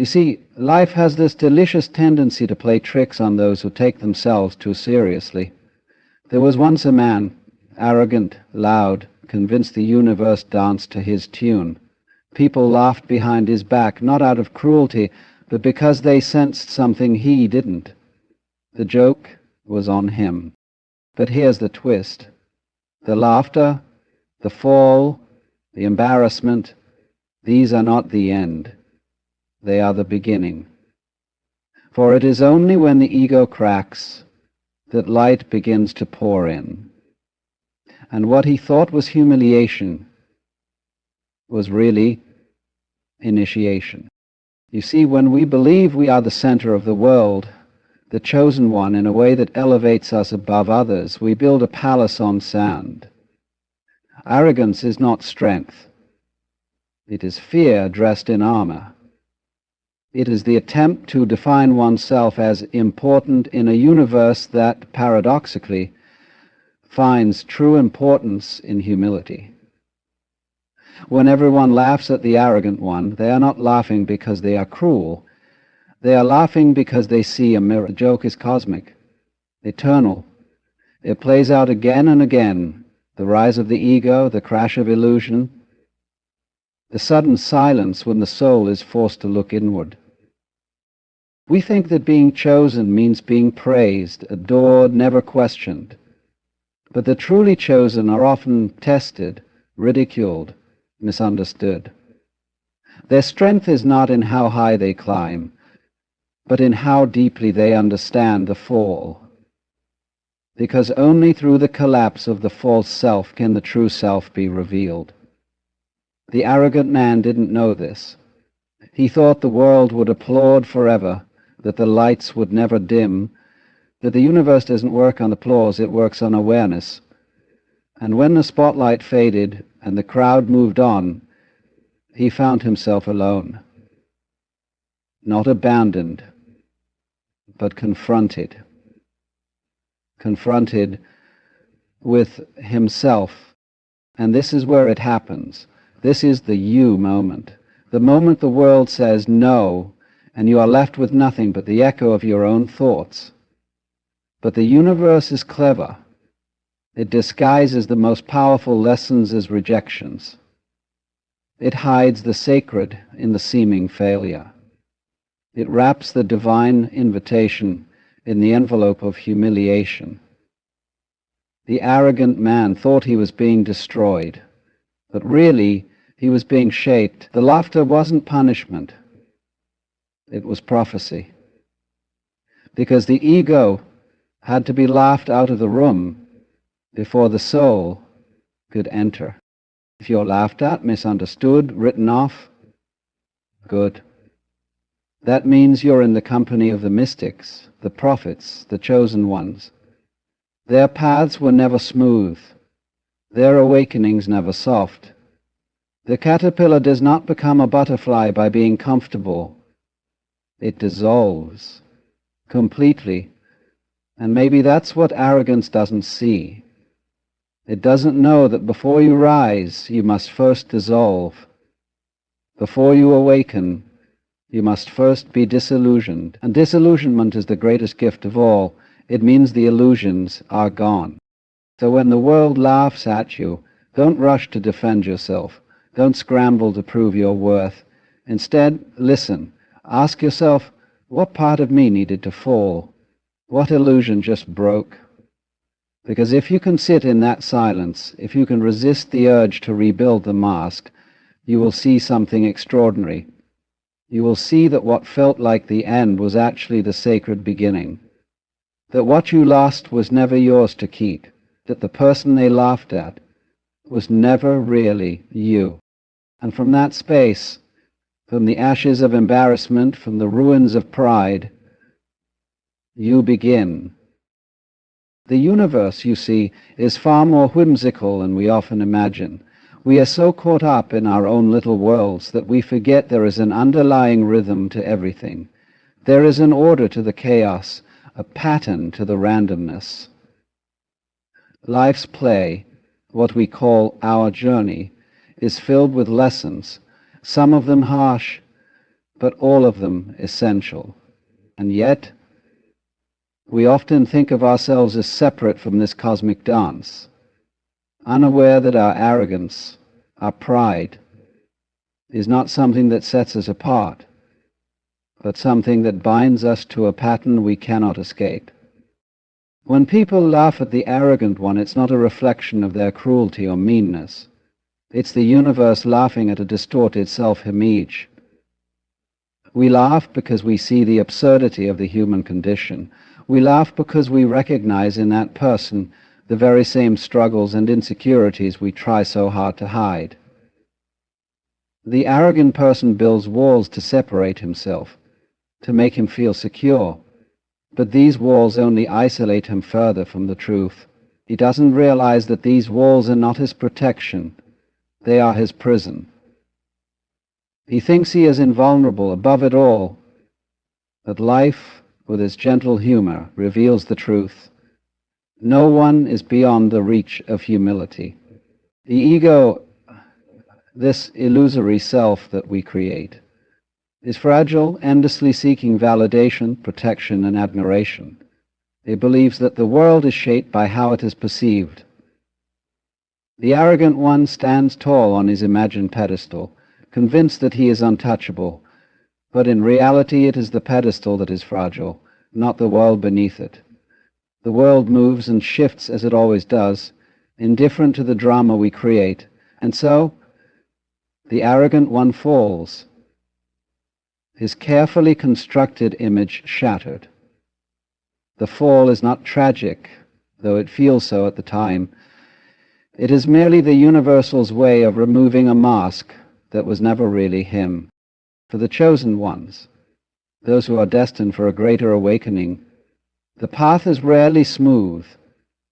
You see, life has this delicious tendency to play tricks on those who take themselves too seriously. There was once a man, arrogant, loud, convinced the universe danced to his tune. People laughed behind his back, not out of cruelty, but because they sensed something he didn't. The joke was on him. But here's the twist. The laughter, the fall, the embarrassment, these are not the end. They are the beginning. For it is only when the ego cracks that light begins to pour in. And what he thought was humiliation was really initiation. You see, when we believe we are the center of the world, the chosen one, in a way that elevates us above others, we build a palace on sand. Arrogance is not strength. It is fear dressed in armor. It is the attempt to define oneself as important in a universe that, paradoxically, finds true importance in humility. When everyone laughs at the arrogant one, they are not laughing because they are cruel. They are laughing because they see a mirror. The joke is cosmic, eternal. It plays out again and again, the rise of the ego, the crash of illusion, the sudden silence when the soul is forced to look inward. We think that being chosen means being praised, adored, never questioned. But the truly chosen are often tested, ridiculed, misunderstood. Their strength is not in how high they climb, but in how deeply they understand the fall. Because only through the collapse of the false self can the true self be revealed. The arrogant man didn't know this. He thought the world would applaud forever, that the lights would never dim, that the universe doesn't work on applause, it works on awareness. And when the spotlight faded and the crowd moved on, he found himself alone. Not abandoned, but confronted. Confronted with himself. And this is where it happens. This is the you moment. The moment the world says no, and you are left with nothing but the echo of your own thoughts. But the universe is clever. It disguises the most powerful lessons as rejections. It hides the sacred in the seeming failure. It wraps the divine invitation in the envelope of humiliation. The arrogant man thought he was being destroyed, but really he was being shaped. The laughter wasn't punishment. It was prophecy. Because the ego had to be laughed out of the room before the soul could enter. If you're laughed at, misunderstood, written off, good. That means you're in the company of the mystics, the prophets, the chosen ones. Their paths were never smooth, their awakenings never soft. The caterpillar does not become a butterfly by being comfortable. It dissolves completely. And maybe that's what arrogance doesn't see. It doesn't know that before you rise, you must first dissolve. Before you awaken, you must first be disillusioned. And disillusionment is the greatest gift of all. It means the illusions are gone. So when the world laughs at you, don't rush to defend yourself. Don't scramble to prove your worth. Instead, listen. Ask yourself, what part of me needed to fall? What illusion just broke? Because if you can sit in that silence, if you can resist the urge to rebuild the mask, you will see something extraordinary. You will see that what felt like the end was actually the sacred beginning. That what you lost was never yours to keep. That the person they laughed at was never really you. And from that space, from the ashes of embarrassment, from the ruins of pride, you begin. The universe, you see, is far more whimsical than we often imagine. We are so caught up in our own little worlds that we forget there is an underlying rhythm to everything. There is an order to the chaos, a pattern to the randomness. Life's play, what we call our journey, is filled with lessons, some of them harsh, but all of them essential. And yet, we often think of ourselves as separate from this cosmic dance, unaware that our arrogance, our pride, is not something that sets us apart, but something that binds us to a pattern we cannot escape. When people laugh at the arrogant one, it's not a reflection of their cruelty or meanness. It's the universe laughing at a distorted self-image. We laugh because we see the absurdity of the human condition. We laugh because we recognize in that person the very same struggles and insecurities we try so hard to hide. The arrogant person builds walls to separate himself, to make him feel secure. But these walls only isolate him further from the truth. He doesn't realize that these walls are not his protection. They are his prison. He thinks he is invulnerable above it all. But life, with its gentle humor, reveals the truth. No one is beyond the reach of humility. The ego, this illusory self that we create, is fragile, endlessly seeking validation, protection, and admiration. It believes that the world is shaped by how it is perceived. The arrogant one stands tall on his imagined pedestal, convinced that he is untouchable, but in reality it is the pedestal that is fragile, not the world beneath it. The world moves and shifts as it always does, indifferent to the drama we create, and so the arrogant one falls, his carefully constructed image shattered. The fall is not tragic, though it feels so at the time. It is merely the universal's way of removing a mask that was never really him. For the chosen ones, those who are destined for a greater awakening, the path is rarely smooth.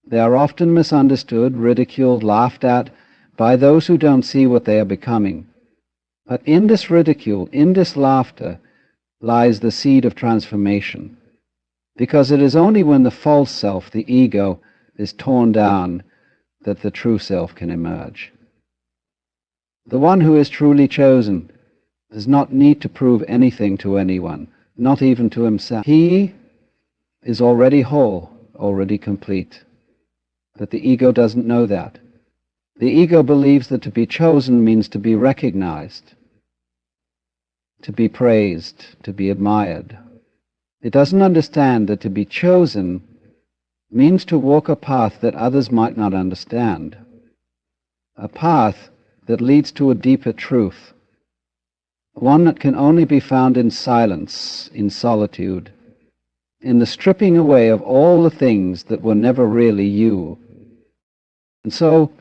They are often misunderstood, ridiculed, laughed at by those who don't see what they are becoming. But in this ridicule, in this laughter, lies the seed of transformation, because it is only when the false self, the ego, is torn down that the true self can emerge. The one who is truly chosen does not need to prove anything to anyone, not even to himself. He is already whole, already complete. But the ego doesn't know that. The ego believes that to be chosen means to be recognized, to be praised, to be admired. It doesn't understand that to be chosen means to walk a path that others might not understand, a path that leads to a deeper truth, one that can only be found in silence, in solitude, in the stripping away of all the things that were never really you. And so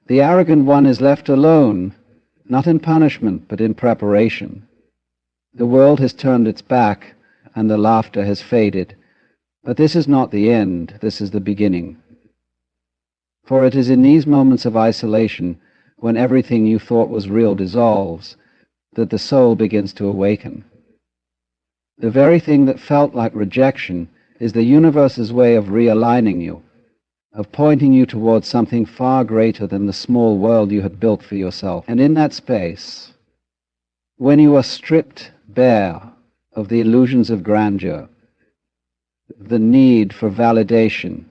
the arrogant one is left alone, not in punishment, but in preparation. The world has turned its back, and the laughter has faded. But this is not the end, this is the beginning. For it is in these moments of isolation, when everything you thought was real dissolves, that the soul begins to awaken. The very thing that felt like rejection is the universe's way of realigning you, of pointing you towards something far greater than the small world you had built for yourself. And in that space, when you are stripped bare of the illusions of grandeur, the need for validation,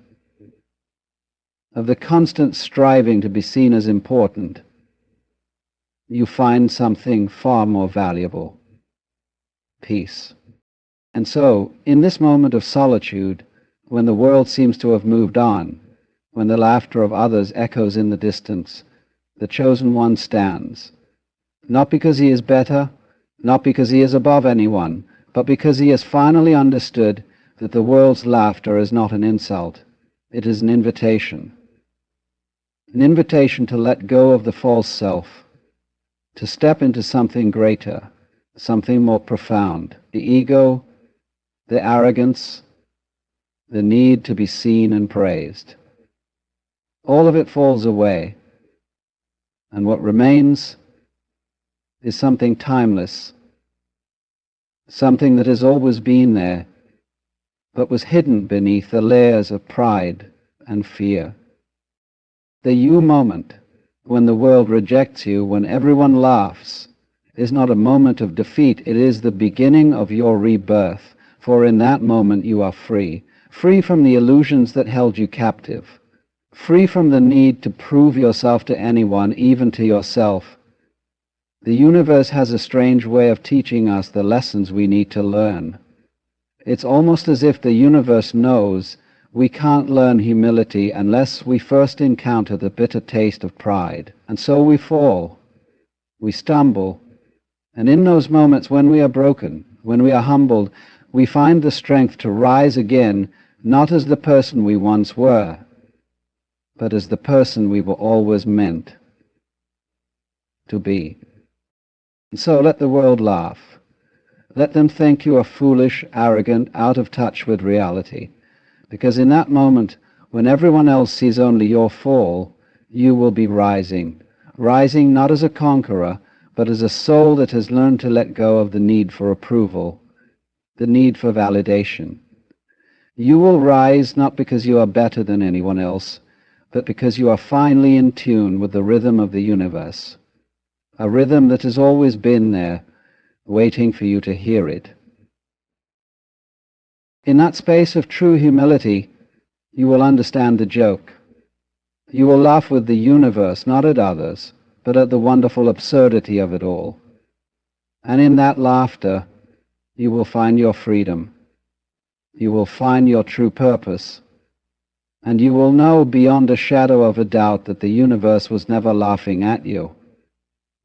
of the constant striving to be seen as important, you find something far more valuable: peace. And so, in this moment of solitude, when the world seems to have moved on, when the laughter of others echoes in the distance, the chosen one stands, not because he is better, not because he is above anyone, but because he has finally understood that the world's laughter is not an insult. It is an invitation to let go of the false self, to step into something greater, something more profound. The ego, the arrogance, the need to be seen and praised. All of it falls away, and what remains is something timeless, something that has always been there, but was hidden beneath the layers of pride and fear. The you moment, when the world rejects you, when everyone laughs, is not a moment of defeat, it is the beginning of your rebirth, for in that moment you are free, free from the illusions that held you captive, free from the need to prove yourself to anyone, even to yourself. The universe has a strange way of teaching us the lessons we need to learn. It's almost as if the universe knows we can't learn humility unless we first encounter the bitter taste of pride. And so we fall, we stumble, and in those moments when we are broken, when we are humbled, we find the strength to rise again, not as the person we once were, but as the person we were always meant to be. And so let the world laugh. Let them think you are foolish, arrogant, out of touch with reality. Because in that moment, when everyone else sees only your fall, you will be rising. Rising not as a conqueror, but as a soul that has learned to let go of the need for approval, the need for validation. You will rise not because you are better than anyone else, but because you are finally in tune with the rhythm of the universe, a rhythm that has always been there, waiting for you to hear it. In that space of true humility, you will understand the joke. You will laugh with the universe, not at others, but at the wonderful absurdity of it all. And in that laughter, you will find your freedom. You will find your true purpose. And you will know beyond a shadow of a doubt that the universe was never laughing at you.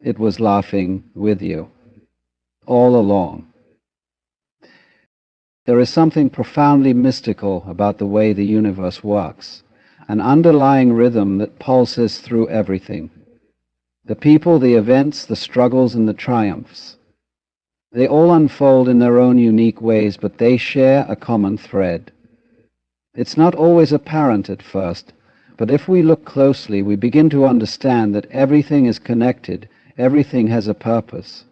It was laughing with you, all along. There is something profoundly mystical about the way the universe works, an underlying rhythm that pulses through everything. The people, the events, the struggles, and the triumphs. They all unfold in their own unique ways, but they share a common thread. It's not always apparent at first, but if we look closely, we begin to understand that everything is connected, everything has a purpose.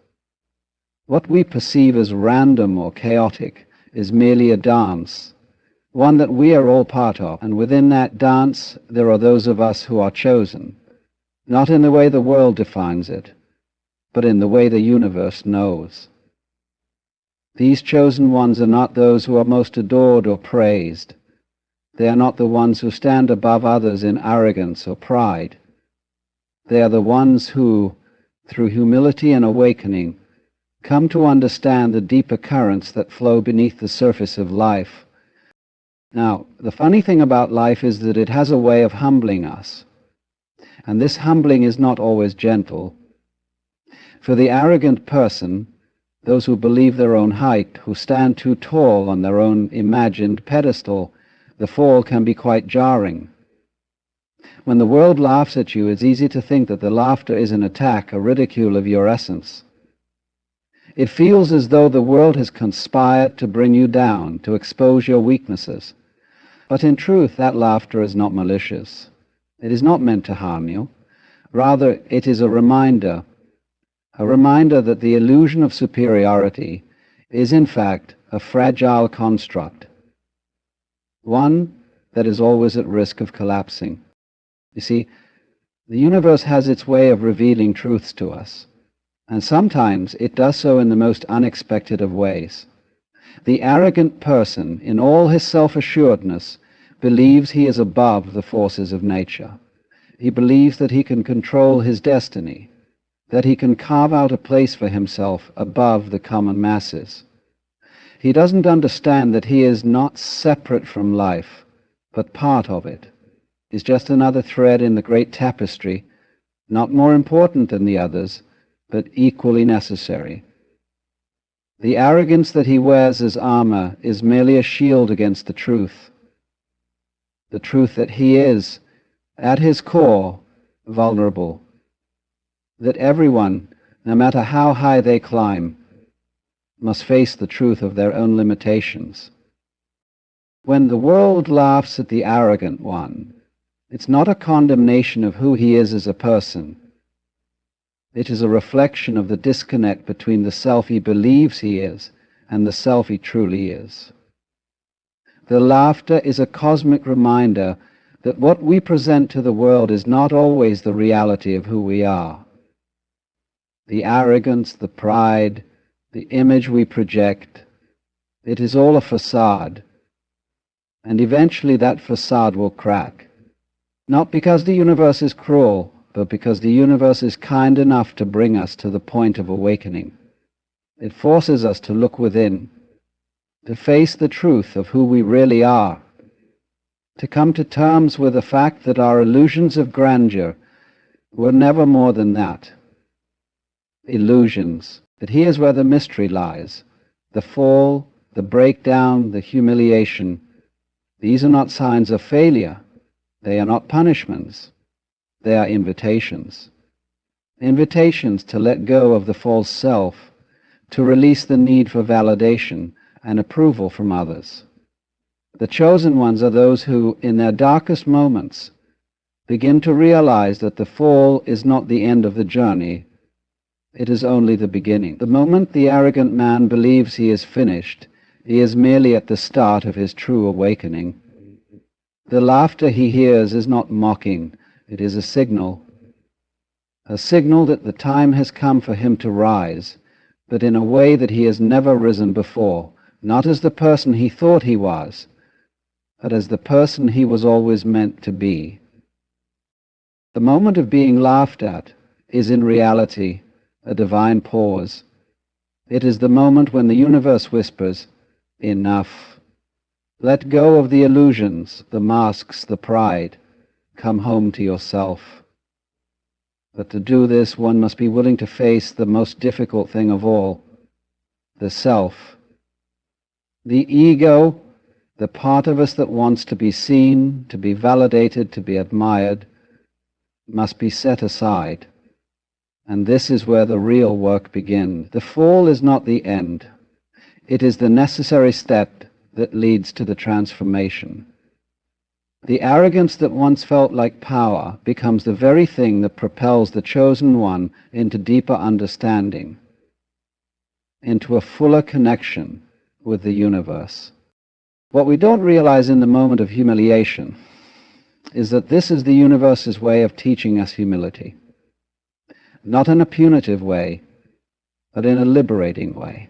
What we perceive as random or chaotic is merely a dance, one that we are all part of, and within that dance there are those of us who are chosen, not in the way the world defines it, but in the way the universe knows. These chosen ones are not those who are most adored or praised. They are not the ones who stand above others in arrogance or pride. They are the ones who, through humility and awakening, come to understand the deeper currents that flow beneath the surface of life. Now, the funny thing about life is that it has a way of humbling us, and this humbling is not always gentle. For the arrogant person, those who believe their own height, who stand too tall on their own imagined pedestal, the fall can be quite jarring. When the world laughs at you, it's easy to think that the laughter is an attack, a ridicule of your essence. It feels as though the world has conspired to bring you down, to expose your weaknesses. But in truth, that laughter is not malicious. It is not meant to harm you. Rather, it is a reminder that the illusion of superiority is in fact a fragile construct, one that is always at risk of collapsing. You see, the universe has its way of revealing truths to us, and sometimes it does so in the most unexpected of ways. The arrogant person, in all his self-assuredness, believes he is above the forces of nature. He believes that he can control his destiny, that he can carve out a place for himself above the common masses. He doesn't understand that he is not separate from life, but part of it. Is just another thread in the great tapestry, not more important than the others, but equally necessary. The arrogance that he wears as armor is merely a shield against the truth that he is, at his core, vulnerable, that everyone, no matter how high they climb, must face the truth of their own limitations. When the world laughs at the arrogant one, it's not a condemnation of who he is as a person. It is a reflection of the disconnect between the self he believes he is and the self he truly is. The laughter is a cosmic reminder that what we present to the world is not always the reality of who we are. the arrogance, the pride, the image we project, it is all a facade. And eventually that facade will crack. Not because the universe is cruel, but because the universe is kind enough to bring us to the point of awakening. It forces us to look within, to face the truth of who we really are, to come to terms with the fact that our illusions of grandeur were never more than that. Illusions. That here's where the mystery lies. The fall, the breakdown, the humiliation. These are not signs of failure. They are not punishments. They are invitations. Invitations to let go of the false self, to release the need for validation and approval from others. The chosen ones are those who, in their darkest moments, begin to realize that the fall is not the end of the journey. It is only the beginning. The moment the arrogant man believes he is finished, he is merely at the start of his true awakening. The laughter he hears is not mocking, it is a signal that the time has come for him to rise, but in a way that he has never risen before, not as the person he thought he was, but as the person he was always meant to be. The moment of being laughed at is in reality a divine pause. It is the moment when the universe whispers, "Enough. Let go of the illusions, the masks, the pride. Come home to yourself." But to do this, one must be willing to face the most difficult thing of all, the self. The ego, the part of us that wants to be seen, to be validated, to be admired, must be set aside. And this is where the real work begins. The fall is not the end. It is the necessary step that leads to the transformation. The arrogance that once felt like power becomes the very thing that propels the chosen one into deeper understanding, into a fuller connection with the universe. What we don't realize in the moment of humiliation is that this is the universe's way of teaching us humility. Not in a punitive way, but in a liberating way.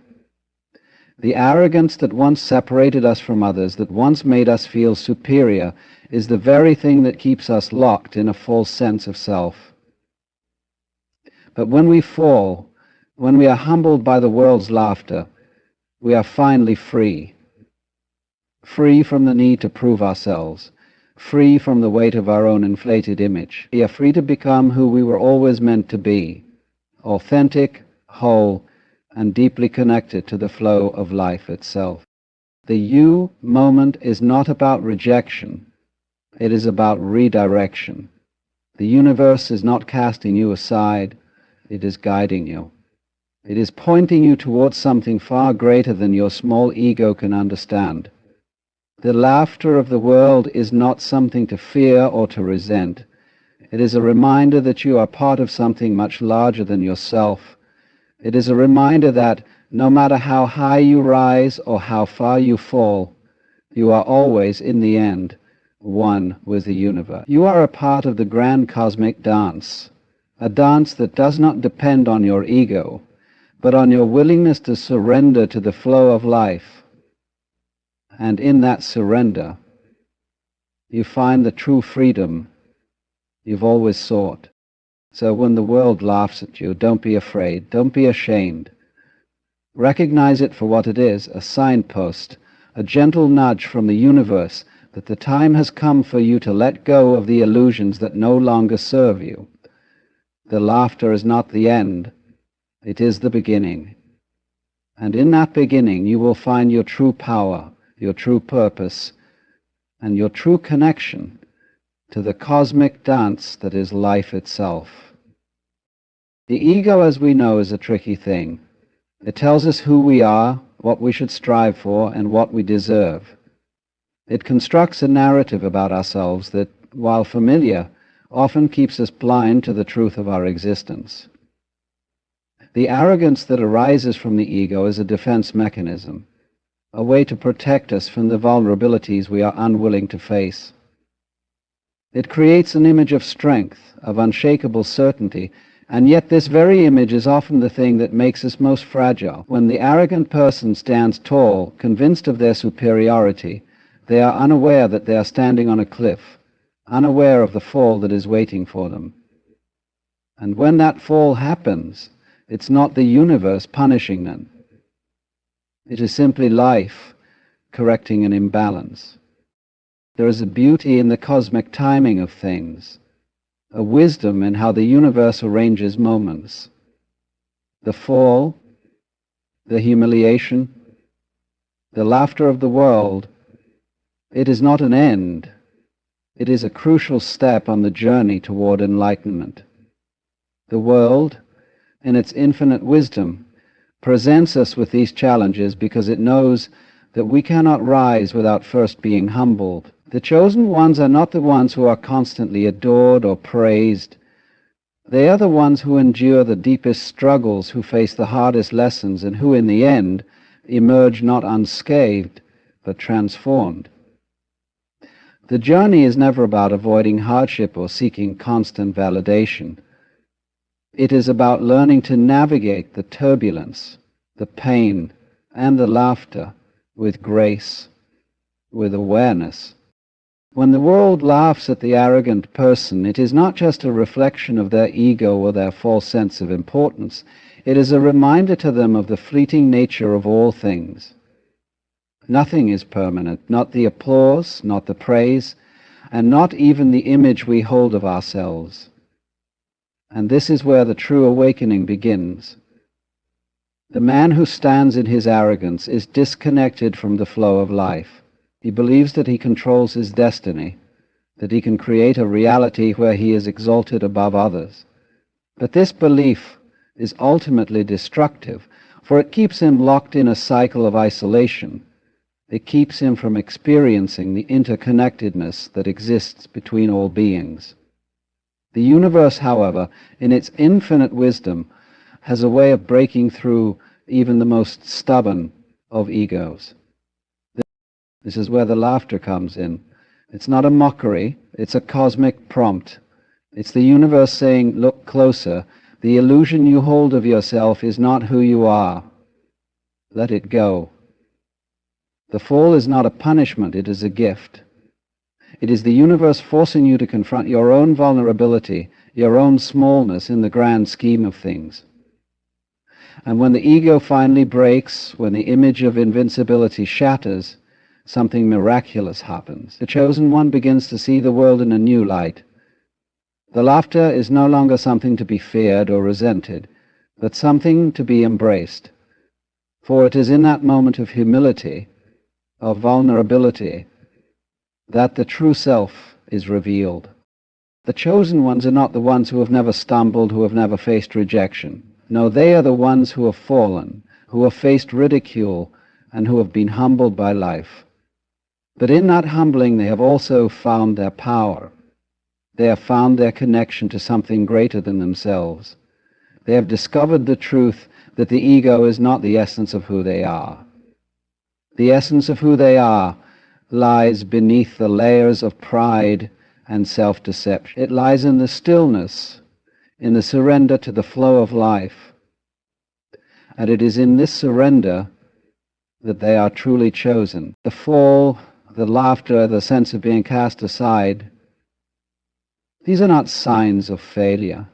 The arrogance that once separated us from others, that once made us feel superior, is the very thing that keeps us locked in a false sense of self. But when we fall, when we are humbled by the world's laughter, we are finally free. Free from the need to prove ourselves, free from the weight of our own inflated image. We are free to become who we were always meant to be, authentic, whole, and deeply connected to the flow of life itself. The you moment is not about rejection, it is about redirection. The universe is not casting you aside, it is guiding you. It is pointing you towards something far greater than your small ego can understand. The laughter of the world is not something to fear or to resent. It is a reminder that you are part of something much larger than yourself. It is a reminder that no matter how high you rise or how far you fall, you are always, in the end, one with the universe. You are a part of the grand cosmic dance, a dance that does not depend on your ego, but on your willingness to surrender to the flow of life. And in that surrender, you find the true freedom you've always sought. So when the world laughs at you, don't be afraid, don't be ashamed. Recognize it for what it is, a signpost, a gentle nudge from the universe that the time has come for you to let go of the illusions that no longer serve you. The laughter is not the end, it is the beginning. And in that beginning you will find your true power, your true purpose, and your true connection to the cosmic dance that is life itself. The ego, as we know, is a tricky thing. It tells us who we are, what we should strive for, and what we deserve. It constructs a narrative about ourselves that, while familiar, often keeps us blind to the truth of our existence. The arrogance that arises from the ego is a defense mechanism, a way to protect us from the vulnerabilities we are unwilling to face. It creates an image of strength, of unshakable certainty, And yet this very image is often the thing that makes us most fragile. When the arrogant person stands tall, convinced of their superiority, they are unaware that they are standing on a cliff, unaware of the fall that is waiting for them. And when that fall happens, it's not the universe punishing them. It is simply life correcting an imbalance. There is a beauty in the cosmic timing of things, a wisdom in how the universe arranges moments. The fall, the humiliation, the laughter of the world, it is not an end. It is a crucial step on the journey toward enlightenment. The world, in its infinite wisdom, presents us with these challenges because it knows that we cannot rise without first being humbled. The chosen ones are not the ones who are constantly adored or praised. They are the ones who endure the deepest struggles, who face the hardest lessons, and who in the end emerge not unscathed, but transformed. The journey is never about avoiding hardship or seeking constant validation. It is about learning to navigate the turbulence, the pain, and the laughter with grace, with awareness. When the world laughs at the arrogant person, it is not just a reflection of their ego or their false sense of importance. It is a reminder to them of the fleeting nature of all things. Nothing is permanent, not the applause, not the praise, and not even the image we hold of ourselves. And this is where the true awakening begins. The man who stands in his arrogance is disconnected from the flow of life. He believes that he controls his destiny, that he can create a reality where he is exalted above others. But this belief is ultimately destructive, for it keeps him locked in a cycle of isolation. It keeps him from experiencing the interconnectedness that exists between all beings. The universe, however, in its infinite wisdom, has a way of breaking through even the most stubborn of egos. This is where the laughter comes in. It's not a mockery, it's a cosmic prompt. It's the universe saying, look closer. The illusion you hold of yourself is not who you are. Let it go. The fall is not a punishment, it is a gift. It is the universe forcing you to confront your own vulnerability, your own smallness in the grand scheme of things. And when the ego finally breaks, when the image of invincibility shatters, something miraculous happens. The chosen one begins to see the world in a new light. The laughter is no longer something to be feared or resented, but something to be embraced. For it is in that moment of humility, of vulnerability, that the true self is revealed. The chosen ones are not the ones who have never stumbled, who have never faced rejection. No, they are the ones who have fallen, who have faced ridicule, and who have been humbled by life. But in that humbling they have also found their power. They have found their connection to something greater than themselves. They have discovered the truth that the ego is not the essence of who they are. The essence of who they are lies beneath the layers of pride and self-deception. It lies in the stillness, in the surrender to the flow of life. And it is in this surrender that they are truly chosen. The fall, the laughter, the sense of being cast aside, these are not signs of failure.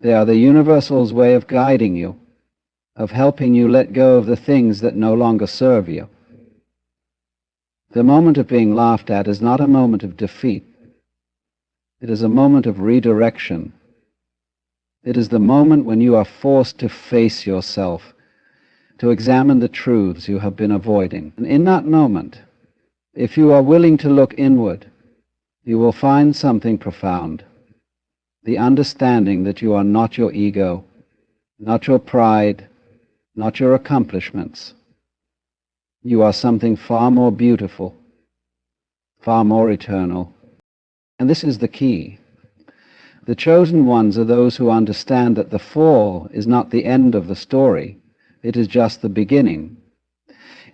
They are the universal's way of guiding you, of helping you let go of the things that no longer serve you. The moment of being laughed at is not a moment of defeat. It is a moment of redirection. It is the moment when you are forced to face yourself, to examine the truths you have been avoiding. And in that moment, if you are willing to look inward, you will find something profound. The understanding that you are not your ego, not your pride, not your accomplishments. You are something far more beautiful, far more eternal. And this is the key. The chosen ones are those who understand that the fall is not the end of the story. It is just the beginning.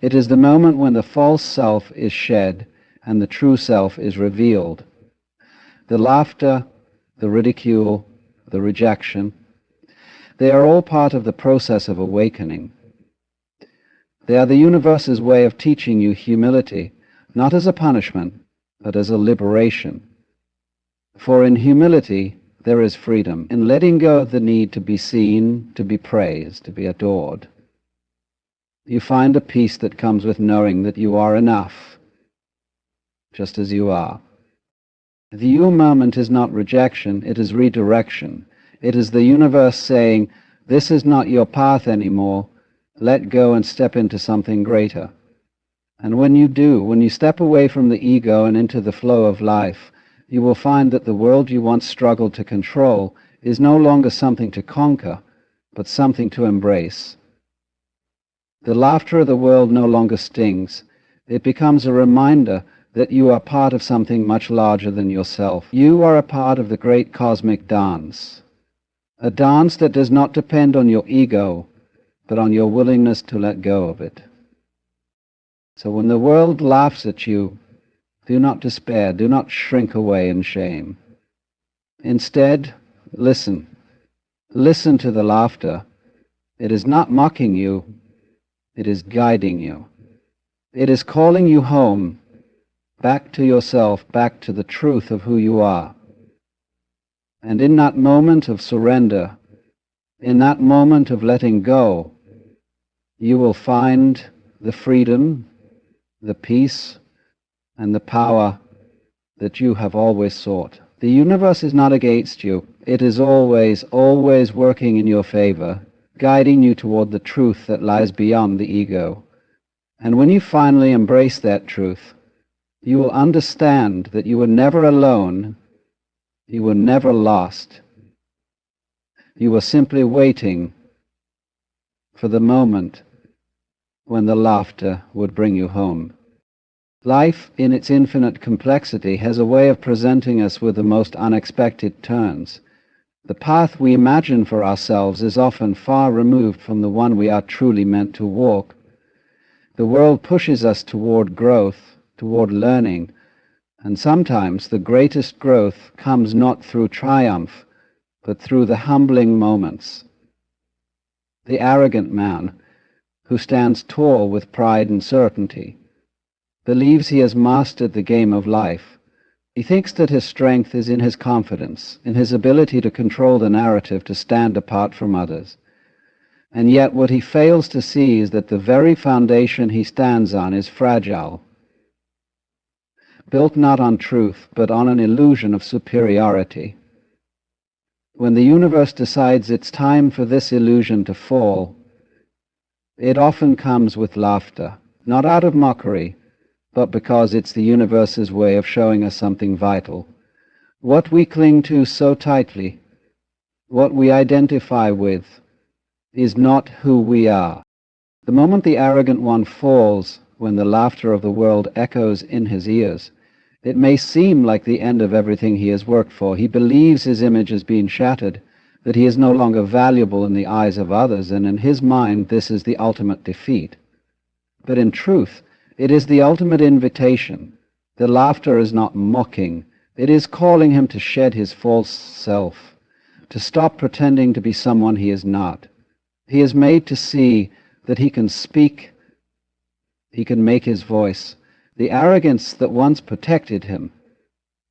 It is the moment when the false self is shed and the true self is revealed. The laughter, the ridicule, the rejection. They are all part of the process of awakening. They are the universe's way of teaching you humility, not as a punishment, but as a liberation. For in humility there is freedom, in letting go of the need to be seen, to be praised, to be adored. You find a peace that comes with knowing that you are enough, just as you are. The you moment is not rejection, it is redirection. It is the universe saying, this is not your path anymore, let go and step into something greater. And when you do, when you step away from the ego and into the flow of life, you will find that the world you once struggled to control is no longer something to conquer, but something to embrace. The laughter of the world no longer stings. It becomes a reminder that you are part of something much larger than yourself. You are a part of the great cosmic dance, a dance that does not depend on your ego, but on your willingness to let go of it. So when the world laughs at you, do not despair, do not shrink away in shame. Instead, listen. Listen to the laughter. It is not mocking you, it is guiding you. It is calling you home, back to yourself, back to the truth of who you are. And in that moment of surrender, in that moment of letting go, you will find the freedom, the peace, and the power that you have always sought. The universe is not against you. It is always, always working in your favor, guiding you toward the truth that lies beyond the ego. And when you finally embrace that truth, you will understand that you were never alone, you were never lost. You were simply waiting for the moment when the laughter would bring you home. Life, in its infinite complexity, has a way of presenting us with the most unexpected turns. The path we imagine for ourselves is often far removed from the one we are truly meant to walk. The world pushes us toward growth, toward learning, and sometimes the greatest growth comes not through triumph, but through the humbling moments. The arrogant man, who stands tall with pride and certainty, believes he has mastered the game of life. He thinks that his strength is in his confidence, in his ability to control the narrative, to stand apart from others. And yet what he fails to see is that the very foundation he stands on is fragile, built not on truth, but on an illusion of superiority. When the universe decides it's time for this illusion to fall, it often comes with laughter, not out of mockery, but because it's the universe's way of showing us something vital. What we cling to so tightly, what we identify with, is not who we are. The moment the arrogant one falls, when the laughter of the world echoes in his ears, it may seem like the end of everything he has worked for. He believes his image has been shattered, that he is no longer valuable in the eyes of others, and in his mind this is the ultimate defeat. But in truth, it is the ultimate invitation. The laughter is not mocking. It is calling him to shed his false self, to stop pretending to be someone he is not. He is made to see that he can speak, he can make his voice. The arrogance that once protected him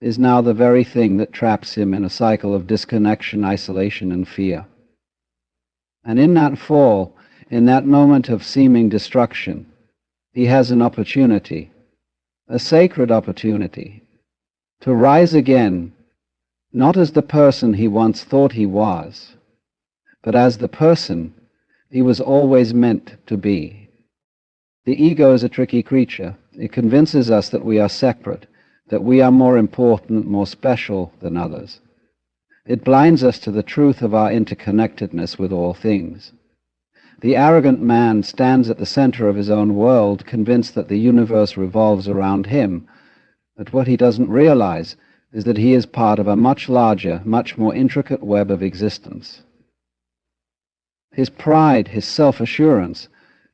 is now the very thing that traps him in a cycle of disconnection, isolation, and fear. And in that fall, in that moment of seeming destruction, he has an opportunity, a sacred opportunity, to rise again, not as the person he once thought he was, but as the person he was always meant to be. The ego is a tricky creature. It convinces us that we are separate, that we are more important, more special than others. It blinds us to the truth of our interconnectedness with all things. The arrogant man stands at the center of his own world, convinced that the universe revolves around him, but what he doesn't realize is that he is part of a much larger, much more intricate web of existence. His pride, his self-assurance,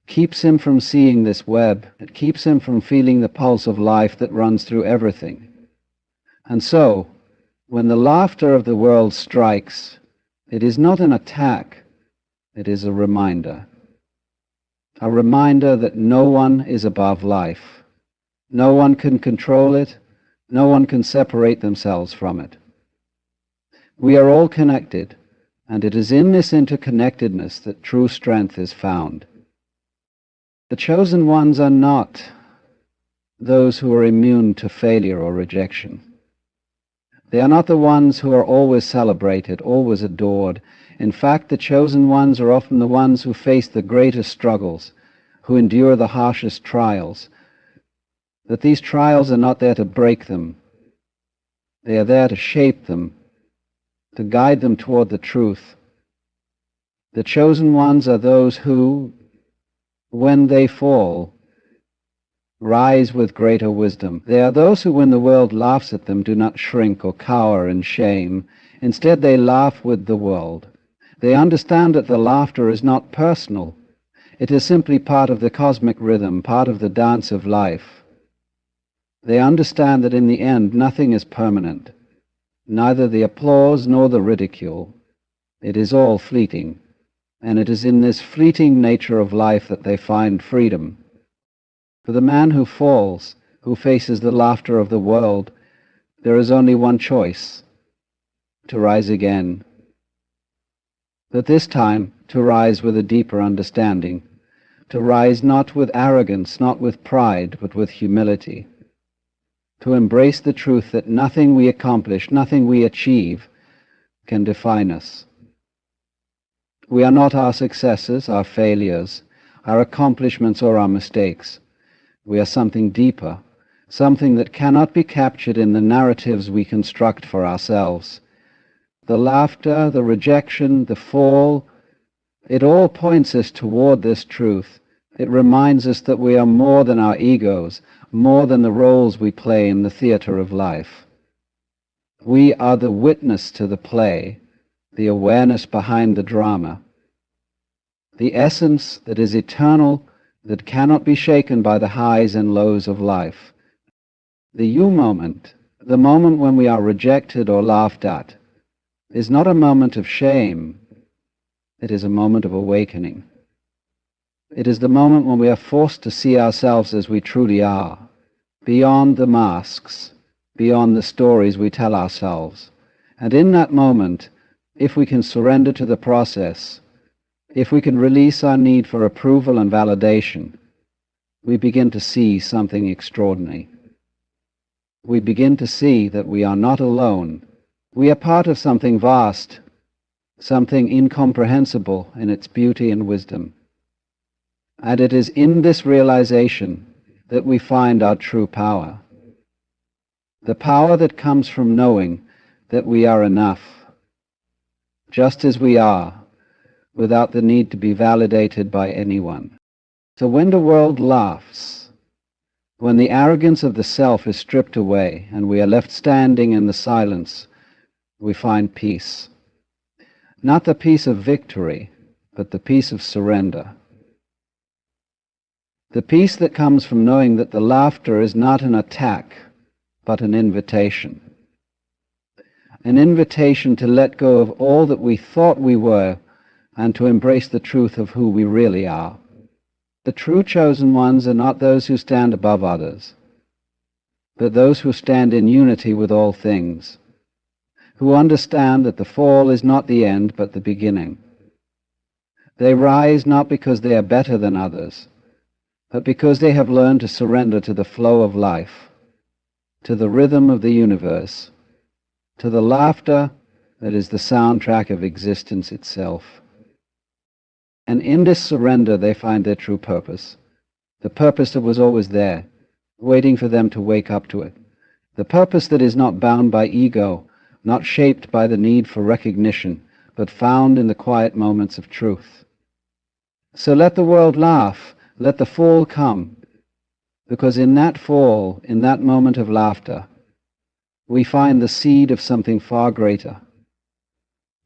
keeps him from seeing this web. It keeps him from feeling the pulse of life that runs through everything. And so, when the laughter of the world strikes, It is not an attack, it is a reminder. A reminder that no one is above life. No one can control it, no one can separate themselves from it. We are all connected, and it is in this interconnectedness that true strength is found. The chosen ones are not those who are immune to failure or rejection. They are not the ones who are always celebrated, always adored. In fact, the chosen ones are often the ones who face the greatest struggles, who endure the harshest trials. That these trials are not there to break them. They are there to shape them, to guide them toward the truth. The chosen ones are those who, when they fall, rise with greater wisdom. They are those who, when the world laughs at them, do not shrink or cower in shame. Instead, they laugh with the world. They understand that the laughter is not personal. It is simply part of the cosmic rhythm, part of the dance of life. They understand that in the end, nothing is permanent, neither the applause nor the ridicule. It is all fleeting, and it is in this fleeting nature of life that they find freedom. For the man who falls, who faces the laughter of the world, there is only one choice: to rise again. But this time, to rise with a deeper understanding, to rise not with arrogance, not with pride, but with humility, to embrace the truth that nothing we accomplish, nothing we achieve, can define us. We are not our successes, our failures, our accomplishments, or our mistakes. We are something deeper, something that cannot be captured in the narratives we construct for ourselves. The laughter, the rejection, the fall, it all points us toward this truth. It reminds us that we are more than our egos, more than the roles we play in the theater of life. We are the witness to the play, the awareness behind the drama, the essence that is eternal, that cannot be shaken by the highs and lows of life. The you moment, the moment when we are rejected or laughed at, is not a moment of shame. It is a moment of awakening. It is the moment when we are forced to see ourselves as we truly are, beyond the masks, beyond the stories we tell ourselves. And in that moment, if we can surrender to the process, if we can release our need for approval and validation, we begin to see something extraordinary. We begin to see that we are not alone. We are part of something vast, something incomprehensible in its beauty and wisdom. And it is in this realization that we find our true power. The power that comes from knowing that we are enough, just as we are, without the need to be validated by anyone. So when the world laughs, when the arrogance of the self is stripped away and we are left standing in the silence, we find peace. Not the peace of victory, but the peace of surrender. The peace that comes from knowing that the laughter is not an attack, but an invitation. An invitation to let go of all that we thought we were and to embrace the truth of who we really are. The true chosen ones are not those who stand above others, but those who stand in unity with all things, who understand that the fall is not the end, but the beginning. They rise not because they are better than others, but because they have learned to surrender to the flow of life, to the rhythm of the universe, to the laughter that is the soundtrack of existence itself. And in this surrender they find their true purpose, the purpose that was always there, waiting for them to wake up to it, the purpose that is not bound by ego, not shaped by the need for recognition, but found in the quiet moments of truth. So let the world laugh, let the fall come, because in that fall, in that moment of laughter, we find the seed of something far greater,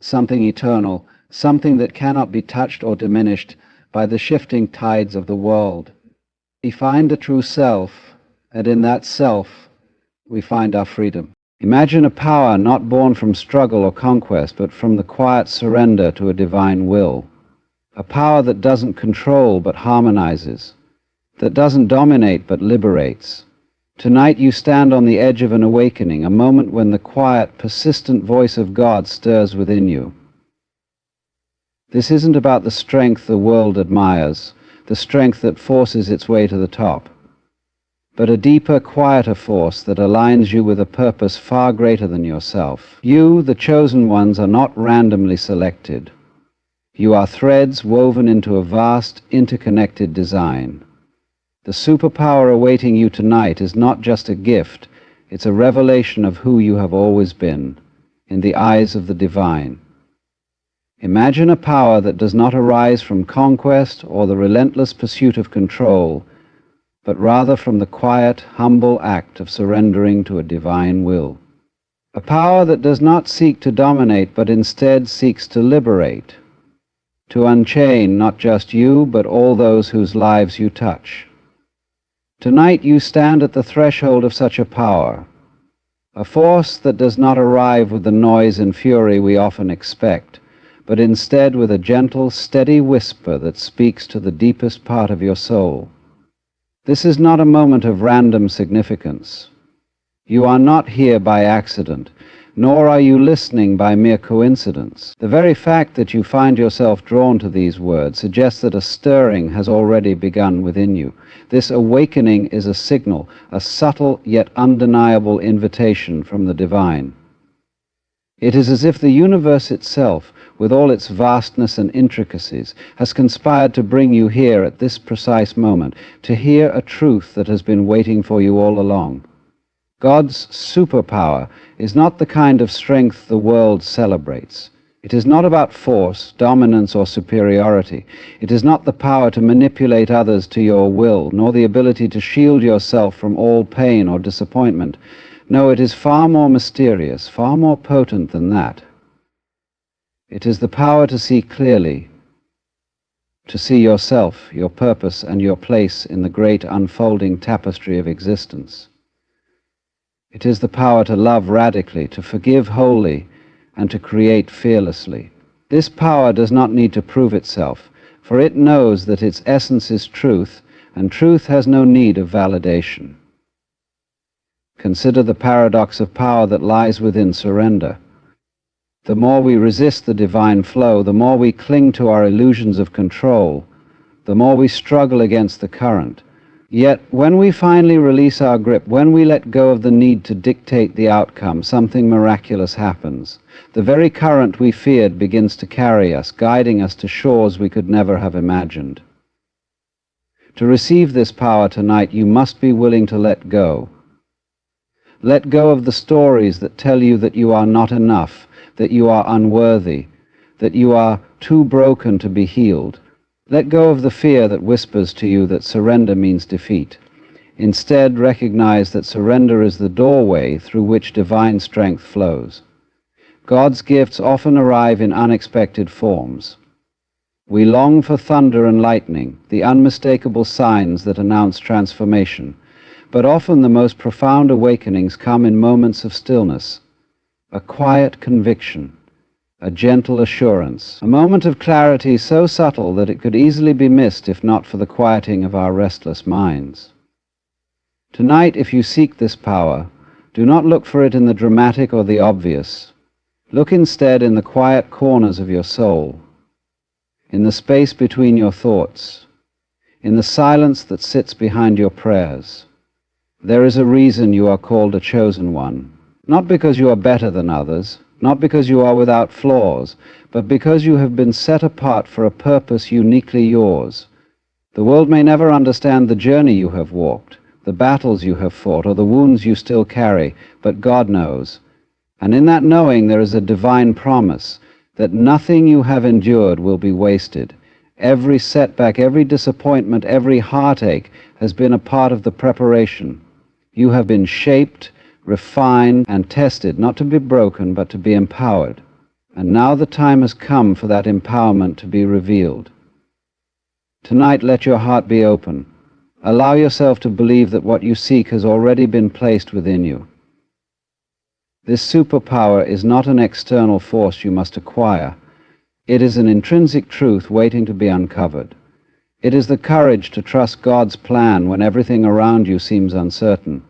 something eternal, something that cannot be touched or diminished by the shifting tides of the world. We find the true self, and in that self we find our freedom. Imagine a power not born from struggle or conquest, but from the quiet surrender to a divine will. A power that doesn't control but harmonizes, that doesn't dominate but liberates. Tonight you stand on the edge of an awakening, a moment when the quiet, persistent voice of God stirs within you. This isn't about the strength the world admires, the strength that forces its way to the top, but a deeper, quieter force that aligns you with a purpose far greater than yourself. You, the chosen ones, are not randomly selected. You are threads woven into a vast, interconnected design. The superpower awaiting you tonight is not just a gift, it's a revelation of who you have always been, in the eyes of the divine. Imagine a power that does not arise from conquest or the relentless pursuit of control, but rather from the quiet, humble act of surrendering to a divine will. A power that does not seek to dominate, but instead seeks to liberate, to unchain not just you, but all those whose lives you touch. Tonight you stand at the threshold of such a power, a force that does not arrive with the noise and fury we often expect, but instead with a gentle, steady whisper that speaks to the deepest part of your soul. This is not a moment of random significance. You are not here by accident, nor are you listening by mere coincidence. The very fact that you find yourself drawn to these words suggests that a stirring has already begun within you. This awakening is a signal, a subtle yet undeniable invitation from the divine. It is as if the universe itself, with all its vastness and intricacies, has conspired to bring you here at this precise moment, to hear a truth that has been waiting for you all along. God's superpower is not the kind of strength the world celebrates. It is not about force, dominance, or superiority. It is not the power to manipulate others to your will, nor the ability to shield yourself from all pain or disappointment. No, it is far more mysterious, far more potent than that. It is the power to see clearly, to see yourself, your purpose, and your place in the great unfolding tapestry of existence. It is the power to love radically, to forgive wholly, and to create fearlessly. This power does not need to prove itself, for it knows that its essence is truth, and truth has no need of validation. Consider the paradox of power that lies within surrender. The more we resist the divine flow, the more we cling to our illusions of control, the more we struggle against the current. Yet, when we finally release our grip, when we let go of the need to dictate the outcome, something miraculous happens. The very current we feared begins to carry us, guiding us to shores we could never have imagined. To receive this power tonight, you must be willing to let go. Let go of the stories that tell you that you are not enough, that you are unworthy, that you are too broken to be healed. Let go of the fear that whispers to you that surrender means defeat. Instead, recognize that surrender is the doorway through which divine strength flows. God's gifts often arrive in unexpected forms. We long for thunder and lightning, the unmistakable signs that announce transformation, but often the most profound awakenings come in moments of stillness, a quiet conviction, a gentle assurance, a moment of clarity so subtle that it could easily be missed if not for the quieting of our restless minds. Tonight, if you seek this power, do not look for it in the dramatic or the obvious. Look instead in the quiet corners of your soul, in the space between your thoughts, in the silence that sits behind your prayers. There is a reason you are called a chosen one, not because you are better than others, not because you are without flaws, but because you have been set apart for a purpose uniquely yours. The world may never understand the journey you have walked, the battles you have fought, or the wounds you still carry, but God knows. And in that knowing there is a divine promise that nothing you have endured will be wasted. Every setback, every disappointment, every heartache has been a part of the preparation. You have been shaped, refined, and tested, not to be broken, but to be empowered. And now the time has come for that empowerment to be revealed. Tonight, let your heart be open. Allow yourself to believe that what you seek has already been placed within you. This superpower is not an external force you must acquire. It is an intrinsic truth waiting to be uncovered. It is the courage to trust God's plan when everything around you seems uncertain.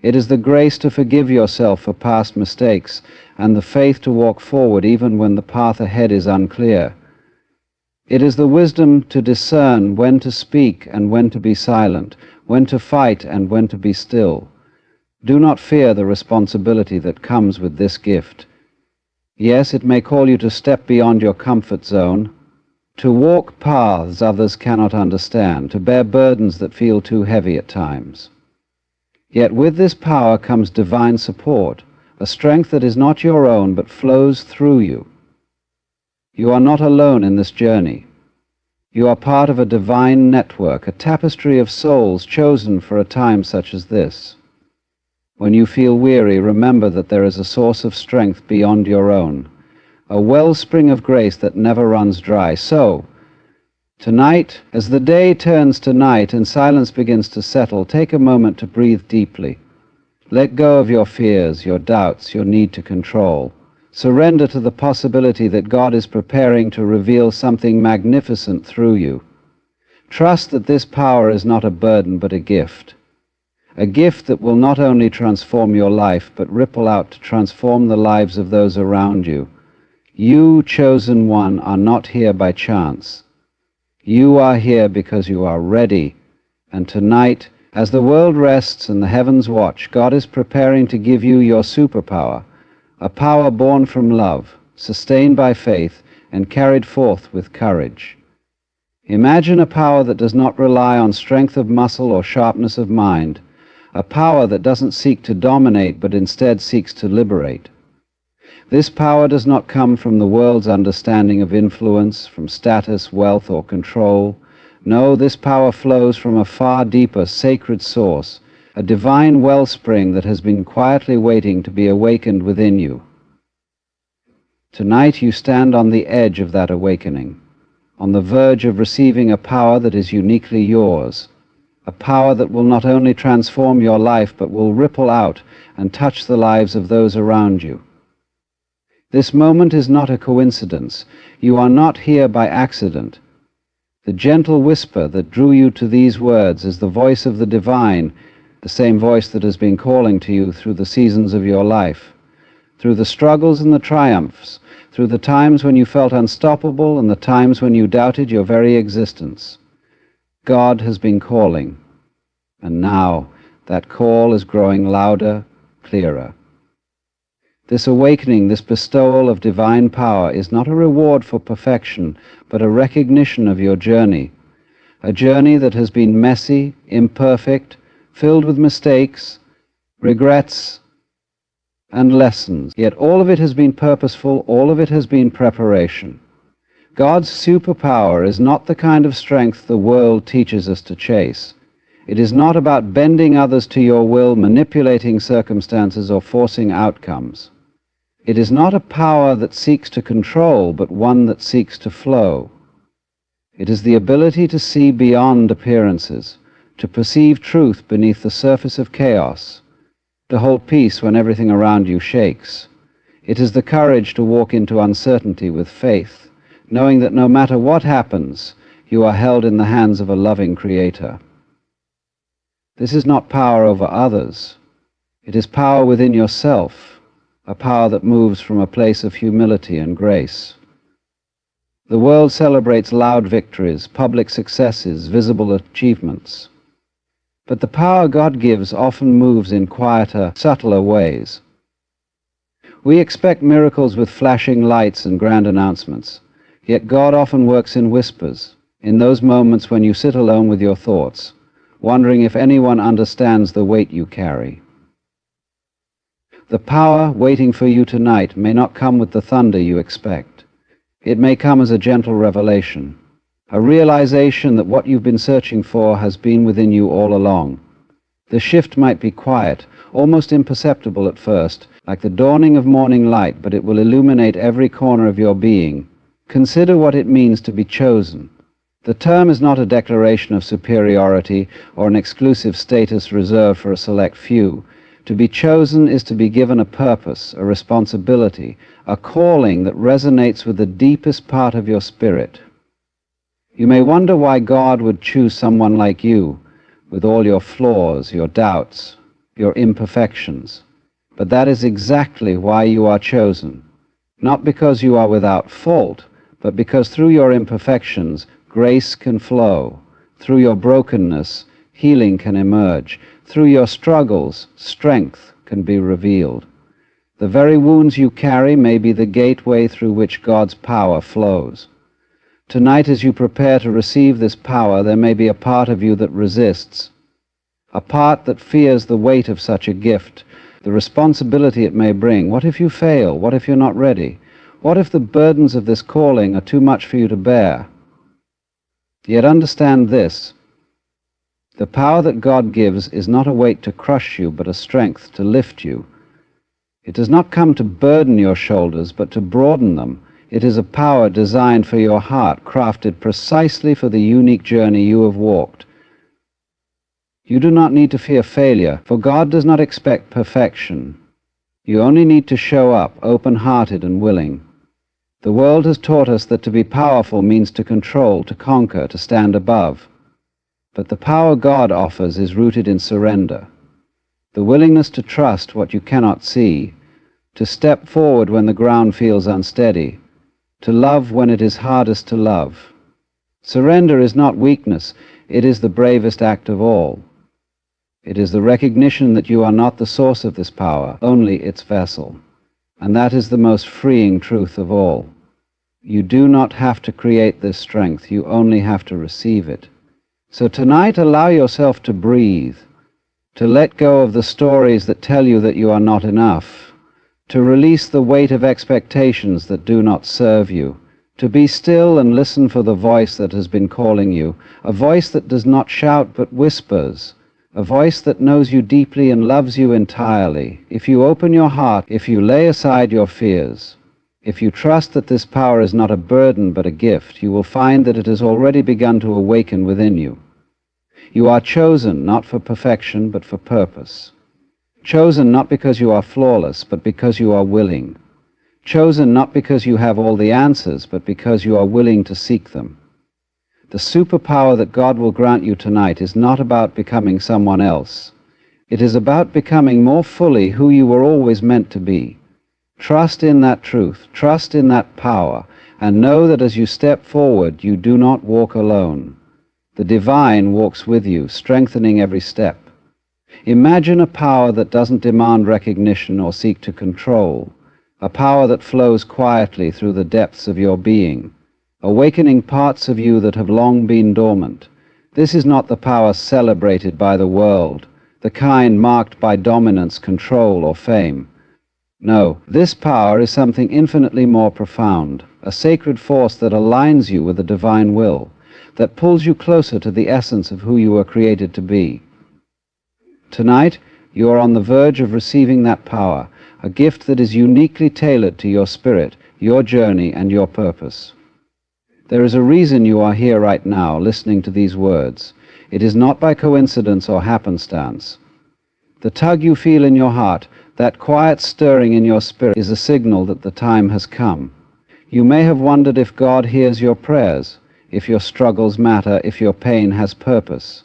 It is the grace to forgive yourself for past mistakes and the faith to walk forward even when the path ahead is unclear. It is the wisdom to discern when to speak and when to be silent, when to fight and when to be still. Do not fear the responsibility that comes with this gift. Yes, it may call you to step beyond your comfort zone, to walk paths others cannot understand, to bear burdens that feel too heavy at times. Yet with this power comes divine support, a strength that is not your own but flows through you. You are not alone in this journey. You are part of a divine network, a tapestry of souls chosen for a time such as this. When you feel weary, remember that there is a source of strength beyond your own, a wellspring of grace that never runs dry. So, tonight, as the day turns to night and silence begins to settle, take a moment to breathe deeply. Let go of your fears, your doubts, your need to control. Surrender to the possibility that God is preparing to reveal something magnificent through you. Trust that this power is not a burden but a gift that will not only transform your life but ripple out to transform the lives of those around you. You, chosen one, are not here by chance. You are here because you are ready, and tonight, as the world rests and the heavens watch, God is preparing to give you your superpower, a power born from love, sustained by faith, and carried forth with courage. Imagine a power that does not rely on strength of muscle or sharpness of mind, a power that doesn't seek to dominate but instead seeks to liberate. This power does not come from the world's understanding of influence, from status, wealth, or control. No, this power flows from a far deeper, sacred source, a divine wellspring that has been quietly waiting to be awakened within you. Tonight you stand on the edge of that awakening, on the verge of receiving a power that is uniquely yours, a power that will not only transform your life but will ripple out and touch the lives of those around you. This moment is not a coincidence. You are not here by accident. The gentle whisper that drew you to these words is the voice of the divine, the same voice that has been calling to you through the seasons of your life, through the struggles and the triumphs, through the times when you felt unstoppable and the times when you doubted your very existence. God has been calling, and now that call is growing louder, clearer. This awakening, this bestowal of divine power is not a reward for perfection, but a recognition of your journey, a journey that has been messy, imperfect, filled with mistakes, regrets, and lessons. Yet all of it has been purposeful, all of it has been preparation. God's superpower is not the kind of strength the world teaches us to chase. It is not about bending others to your will, manipulating circumstances, or forcing outcomes. It is not a power that seeks to control, but one that seeks to flow. It is the ability to see beyond appearances, to perceive truth beneath the surface of chaos, to hold peace when everything around you shakes. It is the courage to walk into uncertainty with faith, knowing that no matter what happens, you are held in the hands of a loving Creator. This is not power over others. It is power within yourself, a power that moves from a place of humility and grace. The world celebrates loud victories, public successes, visible achievements. But the power God gives often moves in quieter, subtler ways. We expect miracles with flashing lights and grand announcements, yet God often works in whispers, in those moments when you sit alone with your thoughts, wondering if anyone understands the weight you carry. The power waiting for you tonight may not come with the thunder you expect. It may come as a gentle revelation, a realization that what you've been searching for has been within you all along. The shift might be quiet, almost imperceptible at first, like the dawning of morning light, but it will illuminate every corner of your being. Consider what it means to be chosen. The term is not a declaration of superiority or an exclusive status reserved for a select few. To be chosen is to be given a purpose, a responsibility, a calling that resonates with the deepest part of your spirit. You may wonder why God would choose someone like you, with all your flaws, your doubts, your imperfections. But that is exactly why you are chosen. Not because you are without fault, but because through your imperfections, grace can flow. Through your brokenness, healing can emerge. Through your struggles, strength can be revealed. The very wounds you carry may be the gateway through which God's power flows. Tonight, as you prepare to receive this power, there may be a part of you that resists, a part that fears the weight of such a gift, the responsibility it may bring. What if you fail? What if you're not ready? What if the burdens of this calling are too much for you to bear? Yet understand this: the power that God gives is not a weight to crush you, but a strength to lift you. It does not come to burden your shoulders, but to broaden them. It is a power designed for your heart, crafted precisely for the unique journey you have walked. You do not need to fear failure, for God does not expect perfection. You only need to show up, open-hearted and willing. The world has taught us that to be powerful means to control, to conquer, to stand above. But the power God offers is rooted in surrender, the willingness to trust what you cannot see, to step forward when the ground feels unsteady, to love when it is hardest to love. Surrender is not weakness, it is the bravest act of all. It is the recognition that you are not the source of this power, only its vessel. And that is the most freeing truth of all. You do not have to create this strength, you only have to receive it. So tonight, allow yourself to breathe, to let go of the stories that tell you that you are not enough, to release the weight of expectations that do not serve you, to be still and listen for the voice that has been calling you, a voice that does not shout but whispers, a voice that knows you deeply and loves you entirely. If you open your heart, if you lay aside your fears, if you trust that this power is not a burden but a gift, you will find that it has already begun to awaken within you. You are chosen not for perfection but for purpose. Chosen not because you are flawless, but because you are willing. Chosen not because you have all the answers, but because you are willing to seek them. The superpower that God will grant you tonight is not about becoming someone else. It is about becoming more fully who you were always meant to be. Trust in that truth, trust in that power, and know that as you step forward, you do not walk alone. The divine walks with you, strengthening every step. Imagine a power that doesn't demand recognition or seek to control, a power that flows quietly through the depths of your being, awakening parts of you that have long been dormant. This is not the power celebrated by the world, the kind marked by dominance, control, or fame. No, this power is something infinitely more profound, a sacred force that aligns you with the divine will, that pulls you closer to the essence of who you were created to be. Tonight, you are on the verge of receiving that power, a gift that is uniquely tailored to your spirit, your journey, and your purpose. There is a reason you are here right now, listening to these words. It is not by coincidence or happenstance. The tug you feel in your heart, that quiet stirring in your spirit, is a signal that the time has come. You may have wondered if God hears your prayers, if your struggles matter, if your pain has purpose.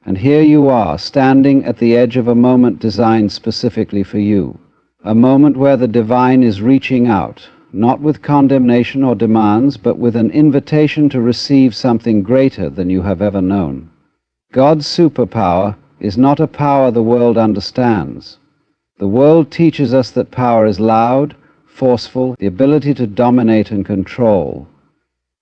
And here you are, standing at the edge of a moment designed specifically for you, a moment where the divine is reaching out, not with condemnation or demands, but with an invitation to receive something greater than you have ever known. God's superpower is not a power the world understands. The world teaches us that power is loud, forceful, the ability to dominate and control.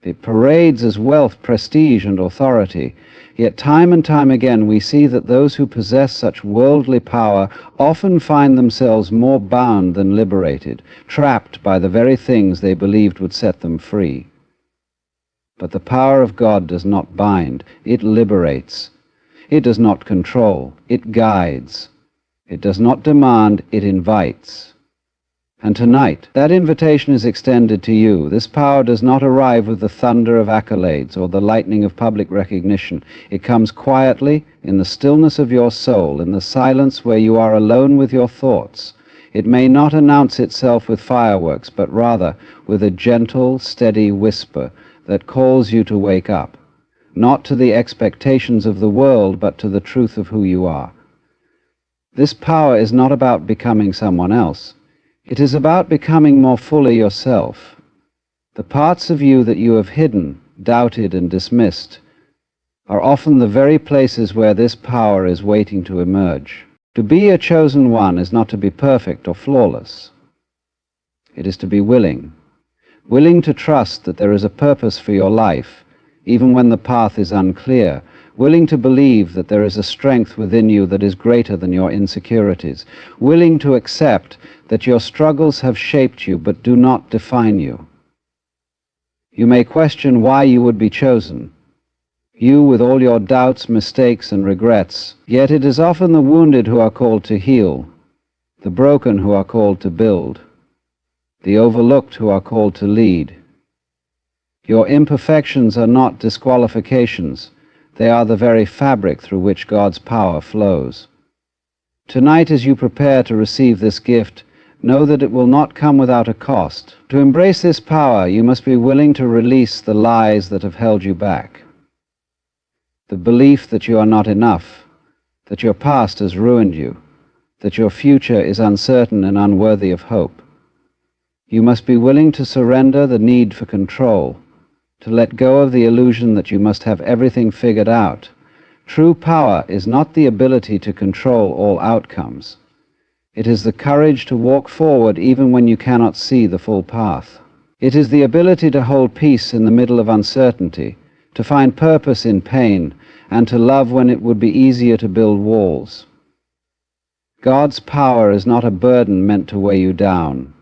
It parades as wealth, prestige, and authority. Yet time and time again we see that those who possess such worldly power often find themselves more bound than liberated, trapped by the very things they believed would set them free. But the power of God does not bind, it liberates. It does not control, it guides. It does not demand, it invites. And tonight, that invitation is extended to you. This power does not arrive with the thunder of accolades or the lightning of public recognition. It comes quietly, in the stillness of your soul, in the silence where you are alone with your thoughts. It may not announce itself with fireworks, but rather with a gentle, steady whisper that calls you to wake up, not to the expectations of the world, but to the truth of who you are. This power is not about becoming someone else. It is about becoming more fully yourself. The parts of you that you have hidden, doubted, and dismissed are often the very places where this power is waiting to emerge. To be a chosen one is not to be perfect or flawless. It is to be willing to trust that there is a purpose for your life, even when the path is unclear, willing to believe that there is a strength within you that is greater than your insecurities, willing to accept that your struggles have shaped you but do not define you. You may question why you would be chosen, you with all your doubts, mistakes, and regrets, yet it is often the wounded who are called to heal, the broken who are called to build, the overlooked who are called to lead. Your imperfections are not disqualifications. They are the very fabric through which God's power flows. Tonight, as you prepare to receive this gift, know that it will not come without a cost. To embrace this power, you must be willing to release the lies that have held you back. The belief that you are not enough, that your past has ruined you, that your future is uncertain and unworthy of hope. You must be willing to surrender the need for control, to let go of the illusion that you must have everything figured out. True power is not the ability to control all outcomes. It is the courage to walk forward even when you cannot see the full path. It is the ability to hold peace in the middle of uncertainty, to find purpose in pain, and to love when it would be easier to build walls. God's power is not a burden meant to weigh you down.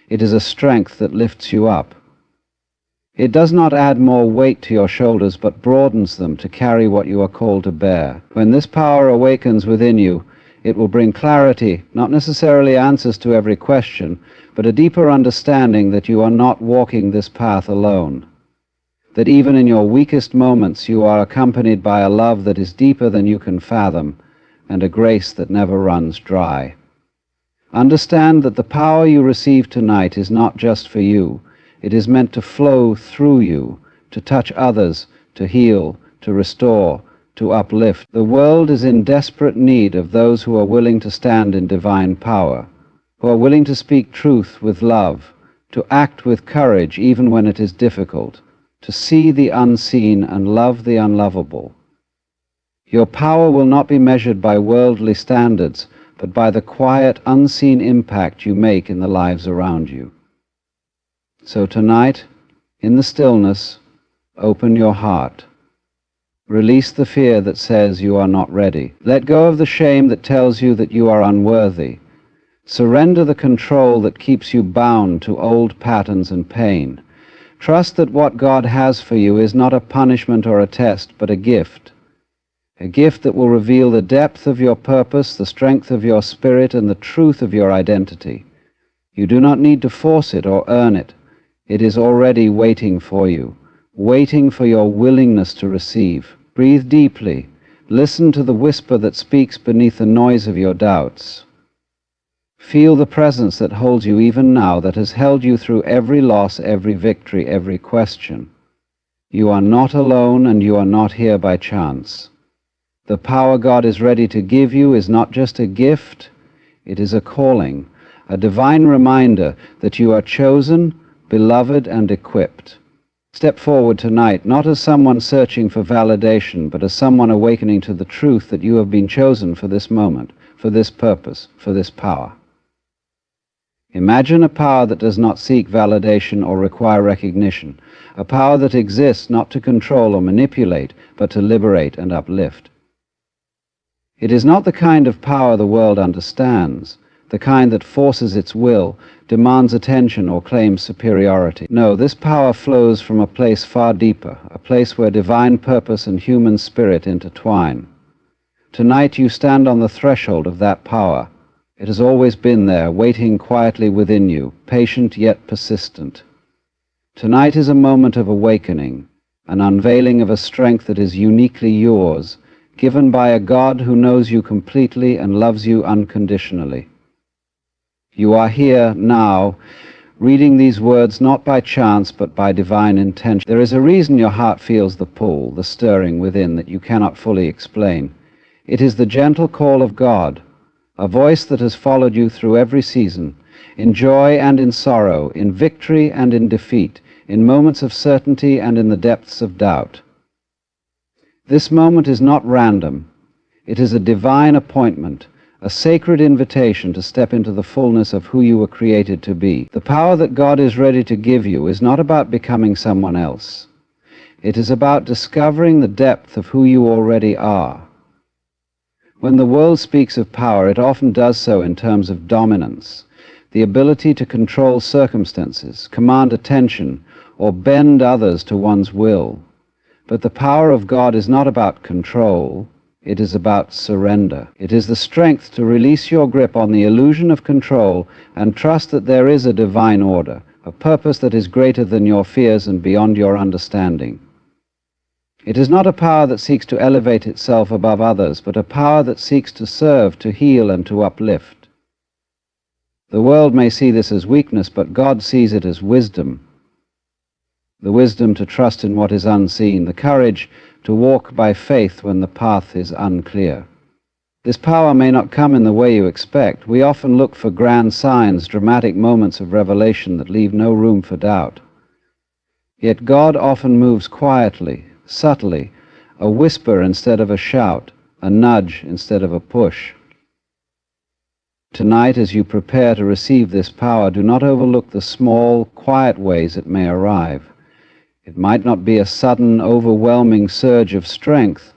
It is a strength that lifts you up. It does not add more weight to your shoulders, but broadens them to carry what you are called to bear. When this power awakens within you, it will bring clarity, not necessarily answers to every question, but a deeper understanding that you are not walking this path alone, that even in your weakest moments you are accompanied by a love that is deeper than you can fathom, and a grace that never runs dry. Understand that the power you receive tonight is not just for you. It is meant to flow through you, to touch others, to heal, to restore, to uplift. The world is in desperate need of those who are willing to stand in divine power, who are willing to speak truth with love, to act with courage even when it is difficult, to see the unseen and love the unlovable. Your power will not be measured by worldly standards, but by the quiet, unseen impact you make in the lives around you. So tonight, in the stillness, open your heart. Release the fear that says you are not ready. Let go of the shame that tells you that you are unworthy. Surrender the control that keeps you bound to old patterns and pain. Trust that what God has for you is not a punishment or a test, but a gift that will reveal the depth of your purpose, the strength of your spirit, and the truth of your identity. You do not need to force it or earn it. It is already waiting for you, waiting for your willingness to receive. Breathe deeply. Listen to the whisper that speaks beneath the noise of your doubts. Feel the presence that holds you even now, that has held you through every loss, every victory, every question. You are not alone, and you are not here by chance. The power God is ready to give you is not just a gift, it is a calling, a divine reminder that you are chosen, beloved, and equipped. Step forward tonight, not as someone searching for validation, but as someone awakening to the truth that you have been chosen for this moment, for this purpose, for this power. Imagine a power that does not seek validation or require recognition, a power that exists not to control or manipulate, but to liberate and uplift. It is not the kind of power the world understands, the kind that forces its will, demands attention, or claims superiority. No, this power flows from a place far deeper, a place where divine purpose and human spirit intertwine. Tonight you stand on the threshold of that power. It has always been there, waiting quietly within you, patient yet persistent. Tonight is a moment of awakening, an unveiling of a strength that is uniquely yours, given by a God who knows you completely and loves you unconditionally. You are here now, reading these words not by chance but by divine intention. There is a reason your heart feels the pull, the stirring within that you cannot fully explain. It is the gentle call of God, a voice that has followed you through every season, in joy and in sorrow, in victory and in defeat, in moments of certainty and in the depths of doubt. This moment is not random. It is a divine appointment, a sacred invitation to step into the fullness of who you were created to be. The power that God is ready to give you is not about becoming someone else. It is about discovering the depth of who you already are. When the world speaks of power, it often does so in terms of dominance, the ability to control circumstances, command attention, or bend others to one's will. But the power of God is not about control. It is about surrender. It is the strength to release your grip on the illusion of control and trust that there is a divine order, a purpose that is greater than your fears and beyond your understanding. It is not a power that seeks to elevate itself above others, but a power that seeks to serve, to heal, and to uplift. The world may see this as weakness, but God sees it as wisdom. The wisdom to trust in what is unseen, the courage to walk by faith when the path is unclear. This power may not come in the way you expect. We often look for grand signs, dramatic moments of revelation that leave no room for doubt. Yet God often moves quietly, subtly, a whisper instead of a shout, a nudge instead of a push. Tonight, as you prepare to receive this power, do not overlook the small, quiet ways it may arrive. It might not be a sudden, overwhelming surge of strength,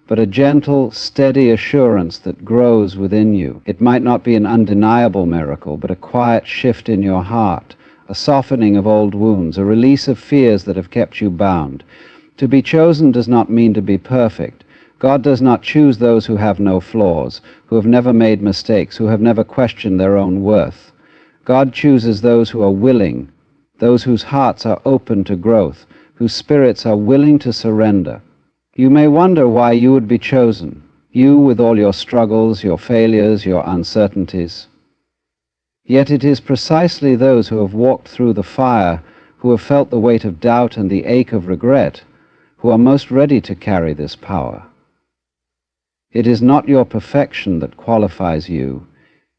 but a gentle, steady assurance that grows within you. It might not be an undeniable miracle, but a quiet shift in your heart, a softening of old wounds, a release of fears that have kept you bound. To be chosen does not mean to be perfect. God does not choose those who have no flaws, who have never made mistakes, who have never questioned their own worth. God chooses those who are willing, those whose hearts are open to growth, whose spirits are willing to surrender. You may wonder why you would be chosen, you with all your struggles, your failures, your uncertainties. Yet it is precisely those who have walked through the fire, who have felt the weight of doubt and the ache of regret, who are most ready to carry this power. It is not your perfection that qualifies you.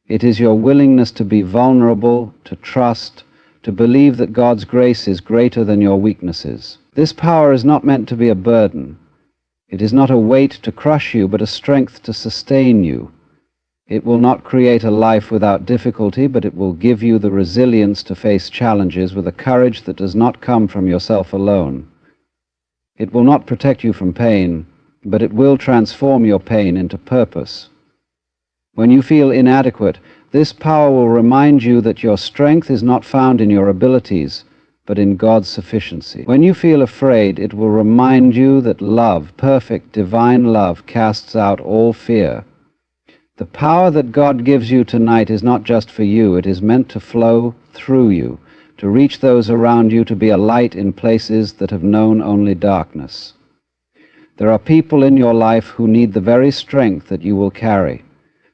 It is your willingness to be vulnerable, to trust, to believe that God's grace is greater than your weaknesses. This power is not meant to be a burden. It is not a weight to crush you, but a strength to sustain you. It will not create a life without difficulty, but it will give you the resilience to face challenges with a courage that does not come from yourself alone. It will not protect you from pain, but it will transform your pain into purpose. When you feel inadequate, this power will remind you that your strength is not found in your abilities, but in God's sufficiency. When you feel afraid, it will remind you that love, perfect divine love, casts out all fear. The power that God gives you tonight is not just for you. It is meant to flow through you, to reach those around you, to be a light in places that have known only darkness. There are people in your life who need the very strength that you will carry.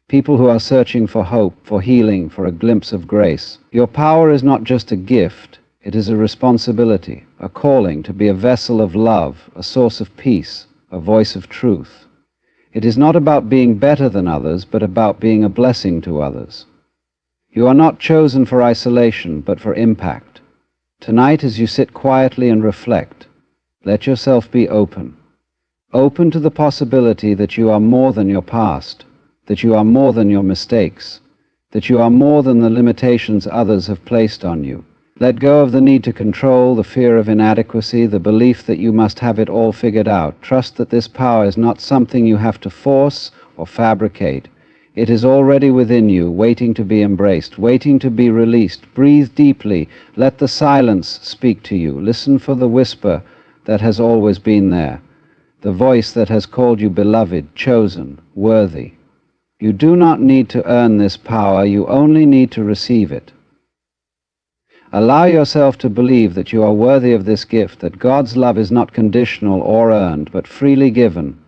People who are searching for hope, for healing, for a glimpse of grace. Your power is not just a gift, it is a responsibility, a calling to be a vessel of love, a source of peace, a voice of truth. It is not about being better than others, but about being a blessing to others. You are not chosen for isolation, but for impact. Tonight, as you sit quietly and reflect, let yourself be open. Open to the possibility that you are more than your past, that you are more than your mistakes, that you are more than the limitations others have placed on you. Let go of the need to control, the fear of inadequacy, the belief that you must have it all figured out. Trust that this power is not something you have to force or fabricate. It is already within you, waiting to be embraced, waiting to be released. Breathe deeply. Let the silence speak to you. Listen for the whisper that has always been there, the voice that has called you beloved, chosen, worthy. You do not need to earn this power, you only need to receive it. Allow yourself to believe that you are worthy of this gift, that God's love is not conditional or earned, but freely given.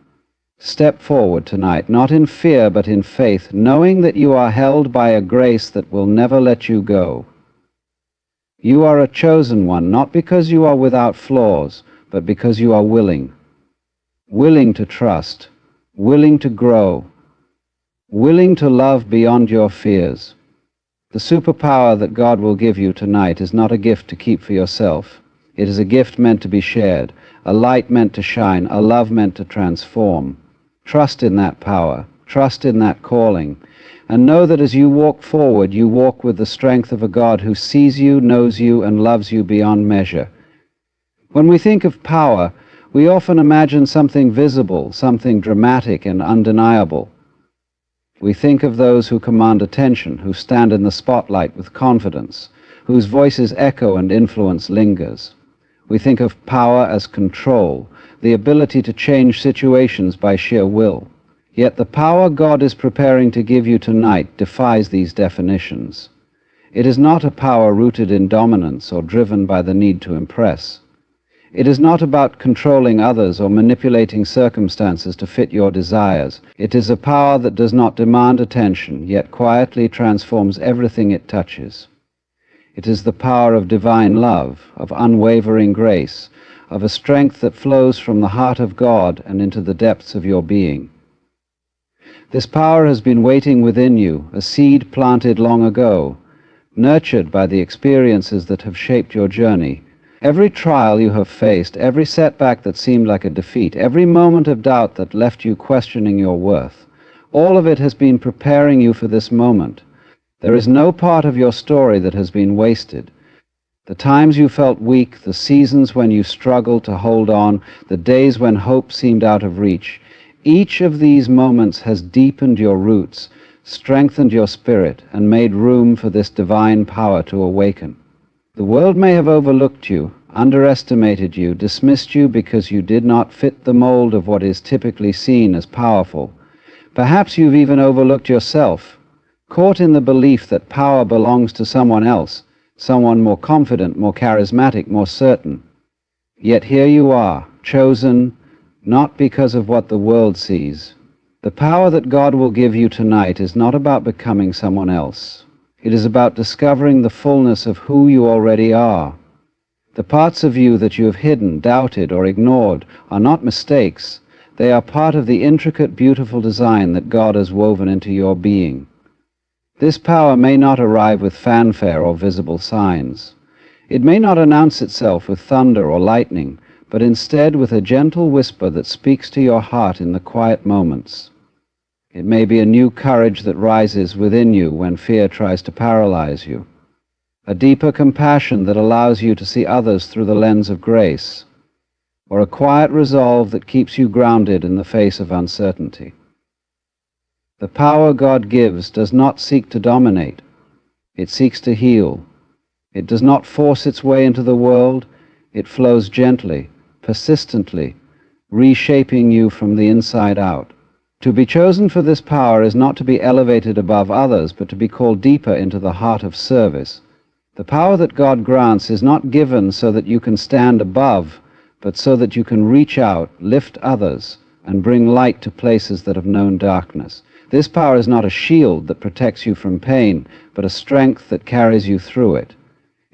Step forward tonight, not in fear but in faith, knowing that you are held by a grace that will never let you go. You are a chosen one, not because you are without flaws, but because you are willing. Willing to trust, willing to grow, willing to love beyond your fears. The superpower that God will give you tonight is not a gift to keep for yourself. It is a gift meant to be shared, a light meant to shine, a love meant to transform. Trust in that power, trust in that calling, and know that as you walk forward, you walk with the strength of a God who sees you, knows you, and loves you beyond measure. When we think of power, we often imagine something visible, something dramatic and undeniable. We think of those who command attention, who stand in the spotlight with confidence, whose voices echo and influence lingers. We think of power as control, the ability to change situations by sheer will. Yet the power God is preparing to give you tonight defies these definitions. It is not a power rooted in dominance or driven by the need to impress. It is not about controlling others or manipulating circumstances to fit your desires. It is a power that does not demand attention, yet quietly transforms everything it touches. It is the power of divine love, of unwavering grace, of a strength that flows from the heart of God and into the depths of your being. This power has been waiting within you, a seed planted long ago, nurtured by the experiences that have shaped your journey. Every trial you have faced, every setback that seemed like a defeat, every moment of doubt that left you questioning your worth, all of it has been preparing you for this moment. There is no part of your story that has been wasted. The times you felt weak, the seasons when you struggled to hold on, the days when hope seemed out of reach, each of these moments has deepened your roots, strengthened your spirit, and made room for this divine power to awaken. The world may have overlooked you, underestimated you, dismissed you because you did not fit the mold of what is typically seen as powerful. Perhaps you've even overlooked yourself, caught in the belief that power belongs to someone else, someone more confident, more charismatic, more certain. Yet here you are, chosen not because of what the world sees. The power that God will give you tonight is not about becoming someone else. It is about discovering the fullness of who you already are. The parts of you that you have hidden, doubted, or ignored are not mistakes. They are part of the intricate, beautiful design that God has woven into your being. This power may not arrive with fanfare or visible signs. It may not announce itself with thunder or lightning, but instead with a gentle whisper that speaks to your heart in the quiet moments. It may be a new courage that rises within you when fear tries to paralyze you, a deeper compassion that allows you to see others through the lens of grace, or a quiet resolve that keeps you grounded in the face of uncertainty. The power God gives does not seek to dominate. It seeks to heal. It does not force its way into the world. It flows gently, persistently, reshaping you from the inside out. To be chosen for this power is not to be elevated above others, but to be called deeper into the heart of service. The power that God grants is not given so that you can stand above, but so that you can reach out, lift others, and bring light to places that have known darkness. This power is not a shield that protects you from pain, but a strength that carries you through it.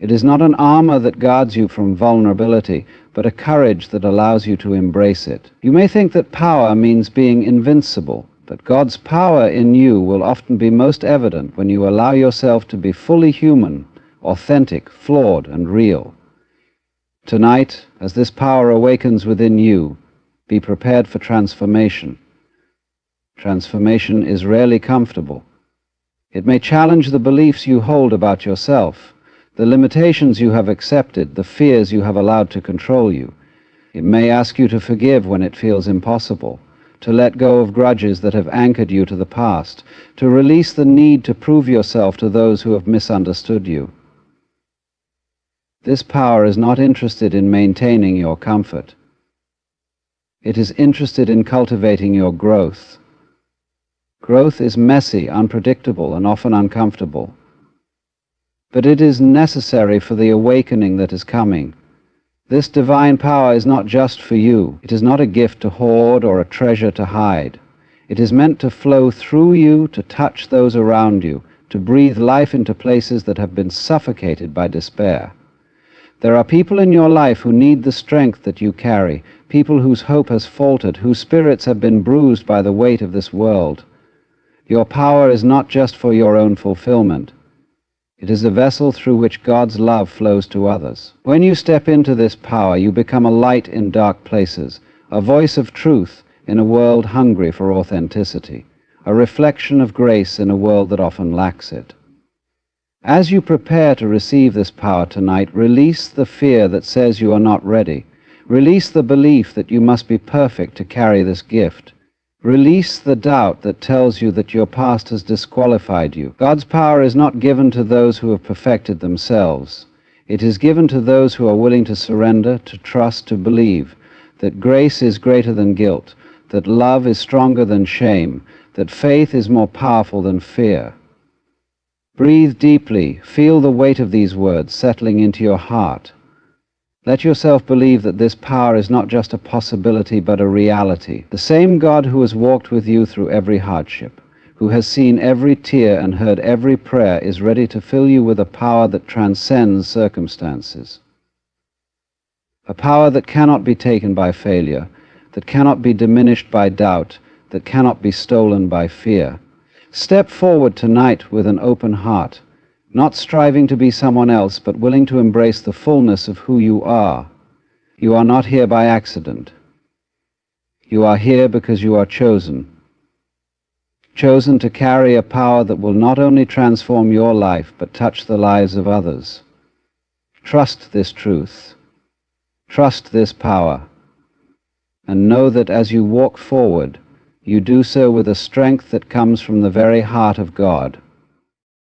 It is not an armor that guards you from vulnerability, but a courage that allows you to embrace it. You may think that power means being invincible, but God's power in you will often be most evident when you allow yourself to be fully human, authentic, flawed, and real. Tonight, as this power awakens within you, be prepared for transformation. Transformation is rarely comfortable. It may challenge the beliefs you hold about yourself, the limitations you have accepted, the fears you have allowed to control you. It may ask you to forgive when it feels impossible, to let go of grudges that have anchored you to the past, to release the need to prove yourself to those who have misunderstood you. This power is not interested in maintaining your comfort. It is interested in cultivating your growth. Growth is messy, unpredictable, and often uncomfortable. But it is necessary for the awakening that is coming. This divine power is not just for you. It is not a gift to hoard or a treasure to hide. It is meant to flow through you, to touch those around you, to breathe life into places that have been suffocated by despair. There are people in your life who need the strength that you carry, people whose hope has faltered, whose spirits have been bruised by the weight of this world. Your power is not just for your own fulfillment. It is a vessel through which God's love flows to others. When you step into this power, you become a light in dark places, a voice of truth in a world hungry for authenticity, a reflection of grace in a world that often lacks it. As you prepare to receive this power tonight, release the fear that says you are not ready. Release the belief that you must be perfect to carry this gift. Release the doubt that tells you that your past has disqualified you. God's power is not given to those who have perfected themselves. It is given to those who are willing to surrender, to trust, to believe that grace is greater than guilt, that love is stronger than shame, that faith is more powerful than fear. Breathe deeply. Feel the weight of these words settling into your heart. Let yourself believe that this power is not just a possibility but a reality. The same God who has walked with you through every hardship, who has seen every tear and heard every prayer, is ready to fill you with a power that transcends circumstances. A power that cannot be taken by failure, that cannot be diminished by doubt, that cannot be stolen by fear. Step forward tonight with an open heart, not striving to be someone else, but willing to embrace the fullness of who you are. You are not here by accident. You are here because you are chosen. Chosen to carry a power that will not only transform your life, but touch the lives of others. Trust this truth. Trust this power. And know that as you walk forward, you do so with a strength that comes from the very heart of God.